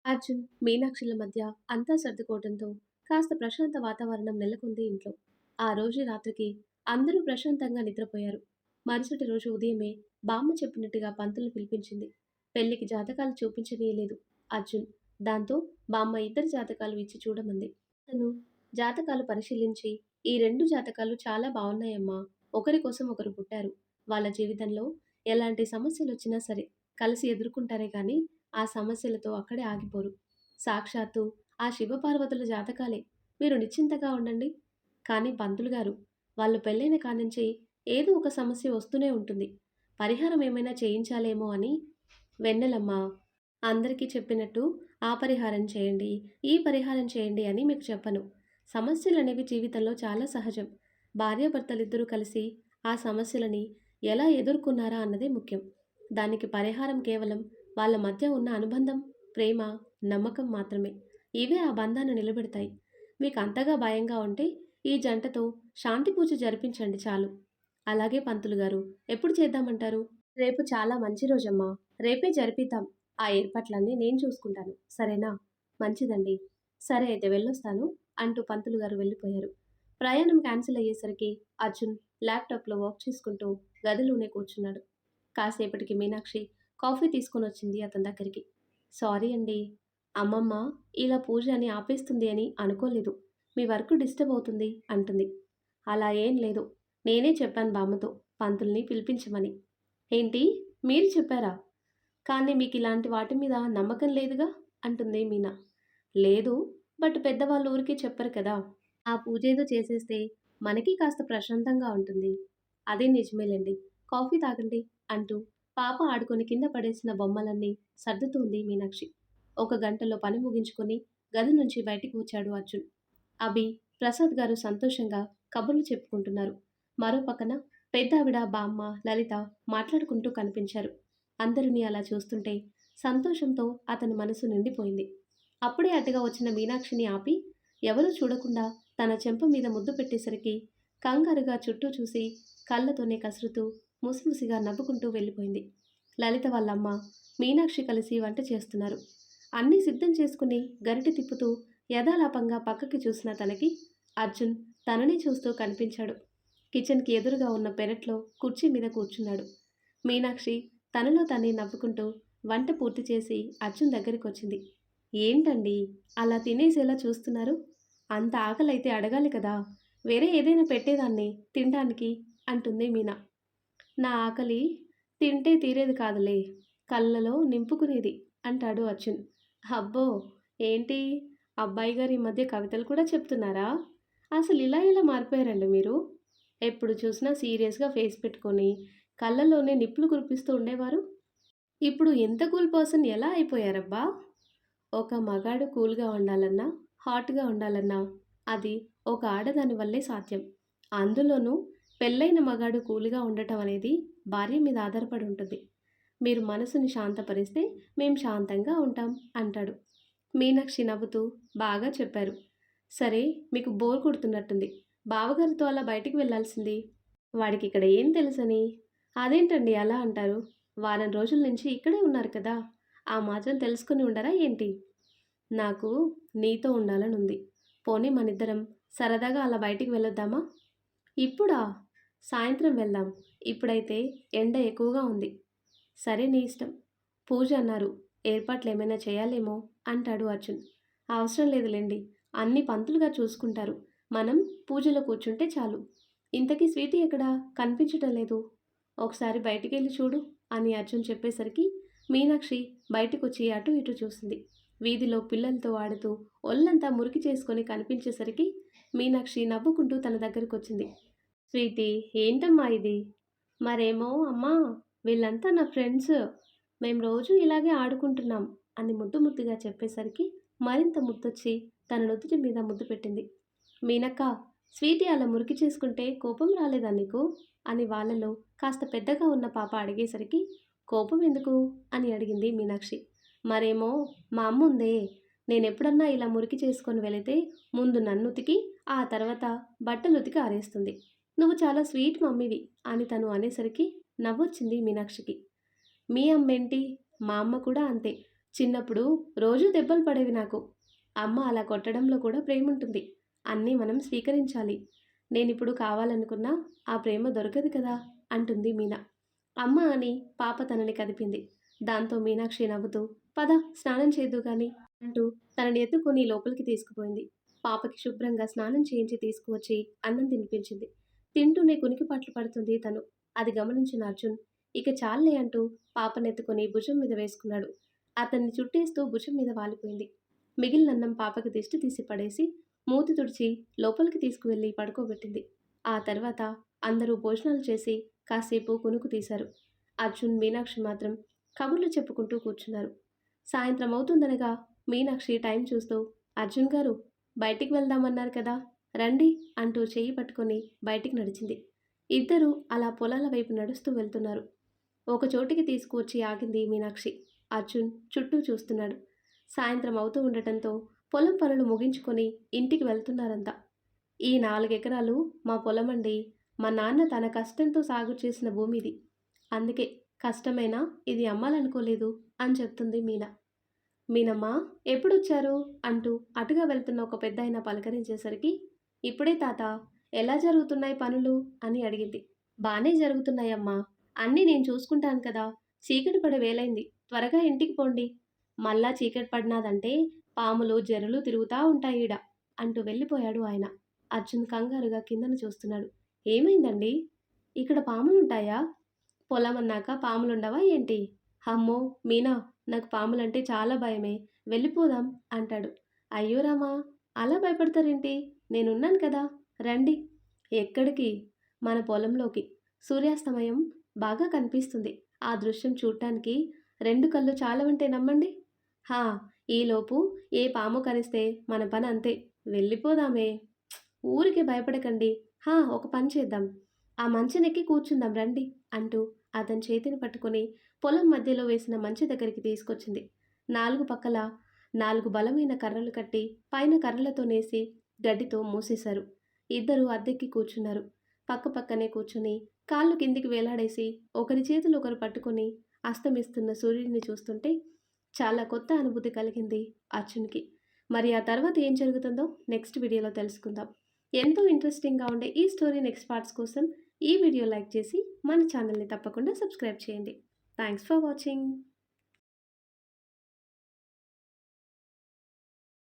అర్జున్, మీనాక్షిల మధ్య అంతా సర్దుకోవడంతో కాస్త ప్రశాంత వాతావరణం నెలకొంది ఇంట్లో. ఆ రోజు రాత్రికి అందరూ ప్రశాంతంగా నిద్రపోయారు. మరుసటి రోజు ఉదయమే బామ్మ చెప్పినట్టుగా పంతుల్ని పిలిపించింది. పెళ్లికి జాతకాలు చూపించనీయలేదు అర్జున్. దాంతో బామ్మ ఇద్దరి జాతకాలు ఇచ్చి చూడమంది. తను జాతకాలు పరిశీలించి, ఈ రెండు జాతకాలు చాలా బాగున్నాయమ్మా. ఒకరి కోసం ఒకరు పుట్టారు. వాళ్ళ జీవితంలో ఎలాంటి సమస్యలొచ్చినా సరే కలిసి ఎదుర్కొంటారే కానీ ఆ సమస్యలతో అక్కడే ఆగిపోరు. సాక్షాత్తు ఆ శివపార్వతుల జాతకాలే. మీరు నిశ్చింతగా ఉండండి. కానీ పంతులు గారు, వాళ్ళు పెళ్ళైన కానుంచి ఏదో ఒక సమస్య వస్తూనే ఉంటుంది. పరిహారం ఏమైనా చేయించాలేమో అని. వెన్నెలమ్మ, అందరికీ చెప్పినట్టు ఆ పరిహారం చేయండి, ఈ పరిహారం చేయండి అని మీకు చెప్పను. సమస్యలనేవి జీవితంలో చాలా సహజం. భార్యాభర్తలిద్దరూ కలిసి ఆ సమస్యలని ఎలా ఎదుర్కొన్నారా అన్నదే ముఖ్యం. దానికి పరిహారం కేవలం వాళ్ళ మధ్య ఉన్న అనుబంధం, ప్రేమ, నమ్మకం మాత్రమే. ఇవే ఆ బంధాన్ని నిలబెడతాయి. మీకు అంతగా భయంగా ఉంటే ఈ జంటతో శాంతి పూజ జరిపించండి చాలు. అలాగే పంతులు గారు, ఎప్పుడు చేద్దామంటారు? రేపు చాలా మంచి రోజమ్మా. రేపే జరిపిద్దాం. ఆ ఏర్పాట్లన్నీ నేను చూసుకుంటాను. సరేనా? మంచిదండి. సరే అయితే వెళ్ళొస్తాను అంటూ పంతులు గారు వెళ్ళిపోయారు. ప్రయాణం క్యాన్సిల్ అయ్యేసరికి అర్జున్ ల్యాప్టాప్లో వర్క్ చేసుకుంటూ గదిలోనే కూర్చున్నాడు. కాసేపటికి మీనాక్షి కాఫీ తీసుకొని వచ్చింది అతని దగ్గరికి. సారీ అండి, అమ్మమ్మ ఇలా పూజ అని ఆపేస్తుంది అని అనుకోలేదు. మీ వర్క్ డిస్టర్బ్ అవుతుంది అంటుంది. అలా ఏం లేదు. నేనే చెప్పాను బామ్మతో పంతుల్ని పిలిపించమని. ఏంటి, మీరు చెప్పారా? కానీ మీకు ఇలాంటి వాటి మీద నమ్మకం లేదుగా అంటుంది మీనా. లేదు, బట్ పెద్దవాళ్ళు ఊరికే చెప్పరు కదా. ఆ పూజ ఏదో చేసేస్తే మనకి కాస్త ప్రశాంతంగా ఉంటుంది. అదే నిజమేలేండి. కాఫీ తాగండి అంటూ పాప ఆడుకొని కింద పడేసిన బొమ్మలన్నీ సర్దుతుంది మీనాక్షి. ఒక గంటలో పని ముగించుకొని గది నుంచి బయటికి వచ్చాడు అర్జున్. అభి, ప్రసాద్ గారు సంతోషంగా కబుర్లు చెప్పుకుంటున్నారు. మరో పక్కన పెద్దావిడ, బామ్మ, లలిత మాట్లాడుకుంటూ కనిపించారు. అందరినీ అలా చూస్తుంటే సంతోషంతో అతని మనసు నిండిపోయింది. అప్పుడే అటుగా వచ్చిన మీనాక్షిని ఆపి ఎవరూ చూడకుండా తన చెంప మీద ముద్దు పెట్టేసరికి కంగారుగా చుట్టూ చూసి కళ్ళతోనే కసురుతూ ముసిముసిగా నవ్వుకుంటూ వెళ్ళిపోయింది. లలిత వాళ్ళమ్మ, మీనాక్షి కలిసి వంట చేస్తున్నారు. అన్నీ సిద్ధం చేసుకుని గరిటె తిప్పుతూ యథాలాపంగా పక్కకి చూసిన తనకి అర్జున్ తనని చూస్తూ కనిపించాడు. కిచెన్కి ఎదురుగా ఉన్న పెరట్లో కుర్చీ మీద కూర్చున్నాడు. మీనాక్షి తనలో తనే నవ్వుకుంటూ వంట పూర్తి చేసి అర్జున్ దగ్గరికి వచ్చింది. ఏంటండి అలా తినేసేలా చూస్తున్నారు? అంత ఆకలైతే అడగాలి కదా, వేరే ఏదైనా పెట్టేదాన్ని తినడానికి అంటుంది మీనా. నా ఆకలి తింటే తీరేది కాదులే, కళ్ళలో నింపుకునేది అంటాడు అర్జున్. అబ్బో, ఏంటి అబ్బాయి గారు ఈ మధ్య కవితలు కూడా చెప్తున్నారా? అసలు ఇలా ఇలా మారిపోయారండి మీరు. ఎప్పుడు చూసినా సీరియస్గా ఫేస్ పెట్టుకొని కళ్ళల్లోనే నిప్పులు కురిపిస్తూ ఉండేవారు. ఇప్పుడు ఎంత కూల్ పర్సన్ ఎలా అయిపోయారబ్బా? ఒక మగాడు కూల్గా ఉండాలన్నా, హాట్గా ఉండాలన్నా అది ఒక ఆడదాని వల్లే సాధ్యం. అందులోనూ పెళ్ళైన మగాడు కూల్గా ఉండటం అనేది భార్య మీద ఆధారపడి ఉంటుంది. మీరు మనసుని శాంతపరిస్తే మేం శాంతంగా ఉంటాం అంటాడు. మీనాక్షి నవ్వుతూ, బాగా చెప్పారు. సరే, మీకు బోర్ కొడుతున్నట్టుంది. బావగారితో అలా బయటికి వెళ్ళాల్సింది. వాడికి ఇక్కడ ఏం తెలుసని? అదేంటండి అలా అంటారు? వారం రోజుల నుంచి ఇక్కడే ఉన్నారు కదా, ఆ మాత్రం తెలుసుకుని ఉండరా ఏంటి? నాకు నీతో ఉండాలని ఉంది. పోనీ మనిద్దరం సరదాగా అలా బయటికి వెళ్ళొద్దామా? ఇప్పుడా? సాయంత్రం వెళ్దాం. ఇప్పుడైతే ఎండ ఎక్కువగా ఉంది. సరే, నీ ఇష్టం. పూజ అన్నారు, ఏర్పాట్లు ఏమైనా చేయాలేమో అంటాడు అర్జున్. అవసరం లేదులేండి, అన్ని పంతులుగా చూసుకుంటారు. మనం పూజలో కూర్చుంటే చాలు. ఇంతకీ స్వీటీ ఎక్కడా? కనిపించటం లేదు. ఒకసారి బయటికెళ్ళి చూడు అని అర్జున్ చెప్పేసరికి మీనాక్షి బయటకొచ్చి అటు ఇటు చూసింది. వీధిలో పిల్లలతో ఆడుతూ ఒళ్ళంతా మురికి చేసుకొని కనిపించేసరికి మీనాక్షి నవ్వుకుంటూ తన దగ్గరకొచ్చింది. స్వీటీ, ఏంటమ్మా ఇది? మరేమో అమ్మా, వీళ్ళంతా నా ఫ్రెండ్స్. మేం రోజూ ఇలాగే ఆడుకుంటున్నాం అని ముద్దు ముద్దుగా చెప్పేసరికి మరింత ముద్దొచ్చి తన నుదుటి మీద ముద్దు పెట్టింది. మీనక్క, స్వీటీ అలా మురికి చేసుకుంటే కోపం రాలేదా నీకు అని వాళ్ళలో కాస్త పెద్దగా ఉన్న పాప అడిగేసరికి కోపం ఎందుకు అని అడిగింది మీనాక్షి. మరేమో మా అమ్మ ఉందే, నేనెప్పుడన్నా ఇలా మురికి చేసుకొని వెళితే ముందు నన్ను ఉతికి ఆ తర్వాత బట్టలు ఉతికి ఆరేస్తుంది. నువ్వు చాలా స్వీట్ మమ్మీవి అని తను అనేసరికి నవ్వొచ్చింది మీనాక్షికి. మీ అమ్మేంటి, మా అమ్మ కూడా అంతే. చిన్నప్పుడు రోజూ దెబ్బలు పడేవి నాకు. అమ్మ అలా కొట్టడంలో కూడా ప్రేముంటుంది. అన్నీ మనం స్వీకరించాలి. నేనిప్పుడు కావాలనుకున్నా ఆ ప్రేమ దొరకదు కదా అంటుంది మీనా. అమ్మ అని పాప తనని కదిపింది. దాంతో మీనాక్షి నవ్వుతూ పద స్నానం చేద్దు గాని అంటూ తనని ఎత్తుకొని లోపలికి తీసుకుపోయింది. పాపకి శుభ్రంగా స్నానం చేయించి తీసుకువచ్చి అన్నం తినిపించింది. తింటూనే కునికిపాట్లు పడుతుంది తను. అది గమనించిన అర్జున్ ఇక చాలే అంటూ పాపనెత్తుకొని భుజం మీద వేసుకున్నాడు. అతన్ని చుట్టేస్తూ భుజం మీద వాలిపోయింది. మిగిలినన్నం పాపకి దిష్టి తీసి పడేసి మూతి తుడిచి లోపలికి తీసుకువెళ్ళి పడుకోబెట్టింది. ఆ తర్వాత అందరూ భోజనాలు చేసి కాసేపు కునుకు తీశారు. అర్జున్, మీనాక్షి మాత్రం కబుర్లు చెప్పుకుంటూ కూర్చున్నారు. సాయంత్రం అవుతుందనగా మీనాక్షి టైం చూస్తూ అర్జున్ గారు, బయటికి వెళ్దామన్నారు కదా, రండి అంటూ చెయ్యి పట్టుకొని బయటికి నడిచింది. ఇద్దరూ అలా పొలాల వైపు నడుస్తూ వెళ్తున్నారు. ఒక చోటికి తీసుకువచ్చి ఆగింది మీనాక్షి. అర్జున్ చుట్టూ చూస్తున్నాడు. సాయంత్రం అవుతూ ఉండటంతో పొలం పనులు ముగించుకొని ఇంటికి వెళ్తున్నారంతా. ఈ 4 ఎకరాలు మా పొలమండి. మా నాన్న తన కష్టంతో సాగు చేసిన భూమి ఇది. అందుకే కష్టమైనా ఇది అమ్మాలనుకోలేదు అని చెప్తుంది మీనా. మీనమ్మా, ఎప్పుడొచ్చారు అంటూ అటుగా వెళ్తున్న ఒక పెద్దాయన పలకరించేసరికి ఇప్పుడే తాత, ఎలా జరుగుతున్నాయి పనులు అని అడిగింది. బానే జరుగుతున్నాయమ్మా, అన్నీ నేను చూసుకుంటాను కదా. చీకటి పడే వేలైంది, త్వరగా ఇంటికి పోండి. మళ్ళా చీకటి పడినాదంటే పాములు జరులు తిరుగుతా ఉంటాయిడ అంటూ వెళ్ళిపోయాడు ఆయన. అర్జున్ కంగారుగా కిందను చూస్తున్నాడు. ఏమైందండి? ఇక్కడ పాములుంటాయా? పొలం అన్నాక పాములుండవా ఏంటి? అమ్మో మీనా, నాకు పాములంటే చాలా భయమే, వెళ్ళిపోదాం అంటాడు. అయ్యో రామా, అలా భయపడతారేంటి? నేనున్నాను కదా, రండి. ఎక్కడికి? మన పొలంలోకి. సూర్యాస్తమయం బాగా కనిపిస్తుంది. ఆ దృశ్యం చూడటానికి 2 కళ్ళు చాలవంటే నమ్మండి. హా, ఈలోపు ఏ పాము కరిస్తే మన పని అంతే. వెళ్ళిపోదామే. ఊరికే భయపడకండి. హా, ఒక పని చేద్దాం. ఆ మంచెనెక్కి కూర్చుందాం రండి అంటూ అతని చేతిని పట్టుకొని పొలం మధ్యలో వేసిన మంచె దగ్గరికి తీసుకొచ్చింది. 4 పక్కల 4 బలమైన కర్రలు కట్టి పైన కర్రలతో నేసి గడ్డితో మూసేశారు. ఇద్దరు అద్దెక్కి కూర్చున్నారు. పక్కపక్కనే కూర్చుని కాళ్ళు కిందికి వేలాడేసి ఒకరి చేతులు ఒకరు పట్టుకొని అస్తమిస్తున్న సూర్యుడిని చూస్తుంటే చాలా కొత్త అనుభూతి కలిగింది అర్జున్కి. మరి ఆ తర్వాత ఏం జరుగుతుందో నెక్స్ట్ వీడియోలో తెలుసుకుందాం. ఎంతో ఇంట్రెస్టింగ్గా ఉండే ఈ స్టోరీ నెక్స్ట్ పార్ట్స్ కోసం ఈ వీడియో లైక్ చేసి మన ఛానల్ని తప్పకుండా సబ్స్క్రైబ్ చేయండి. Thanks for watching.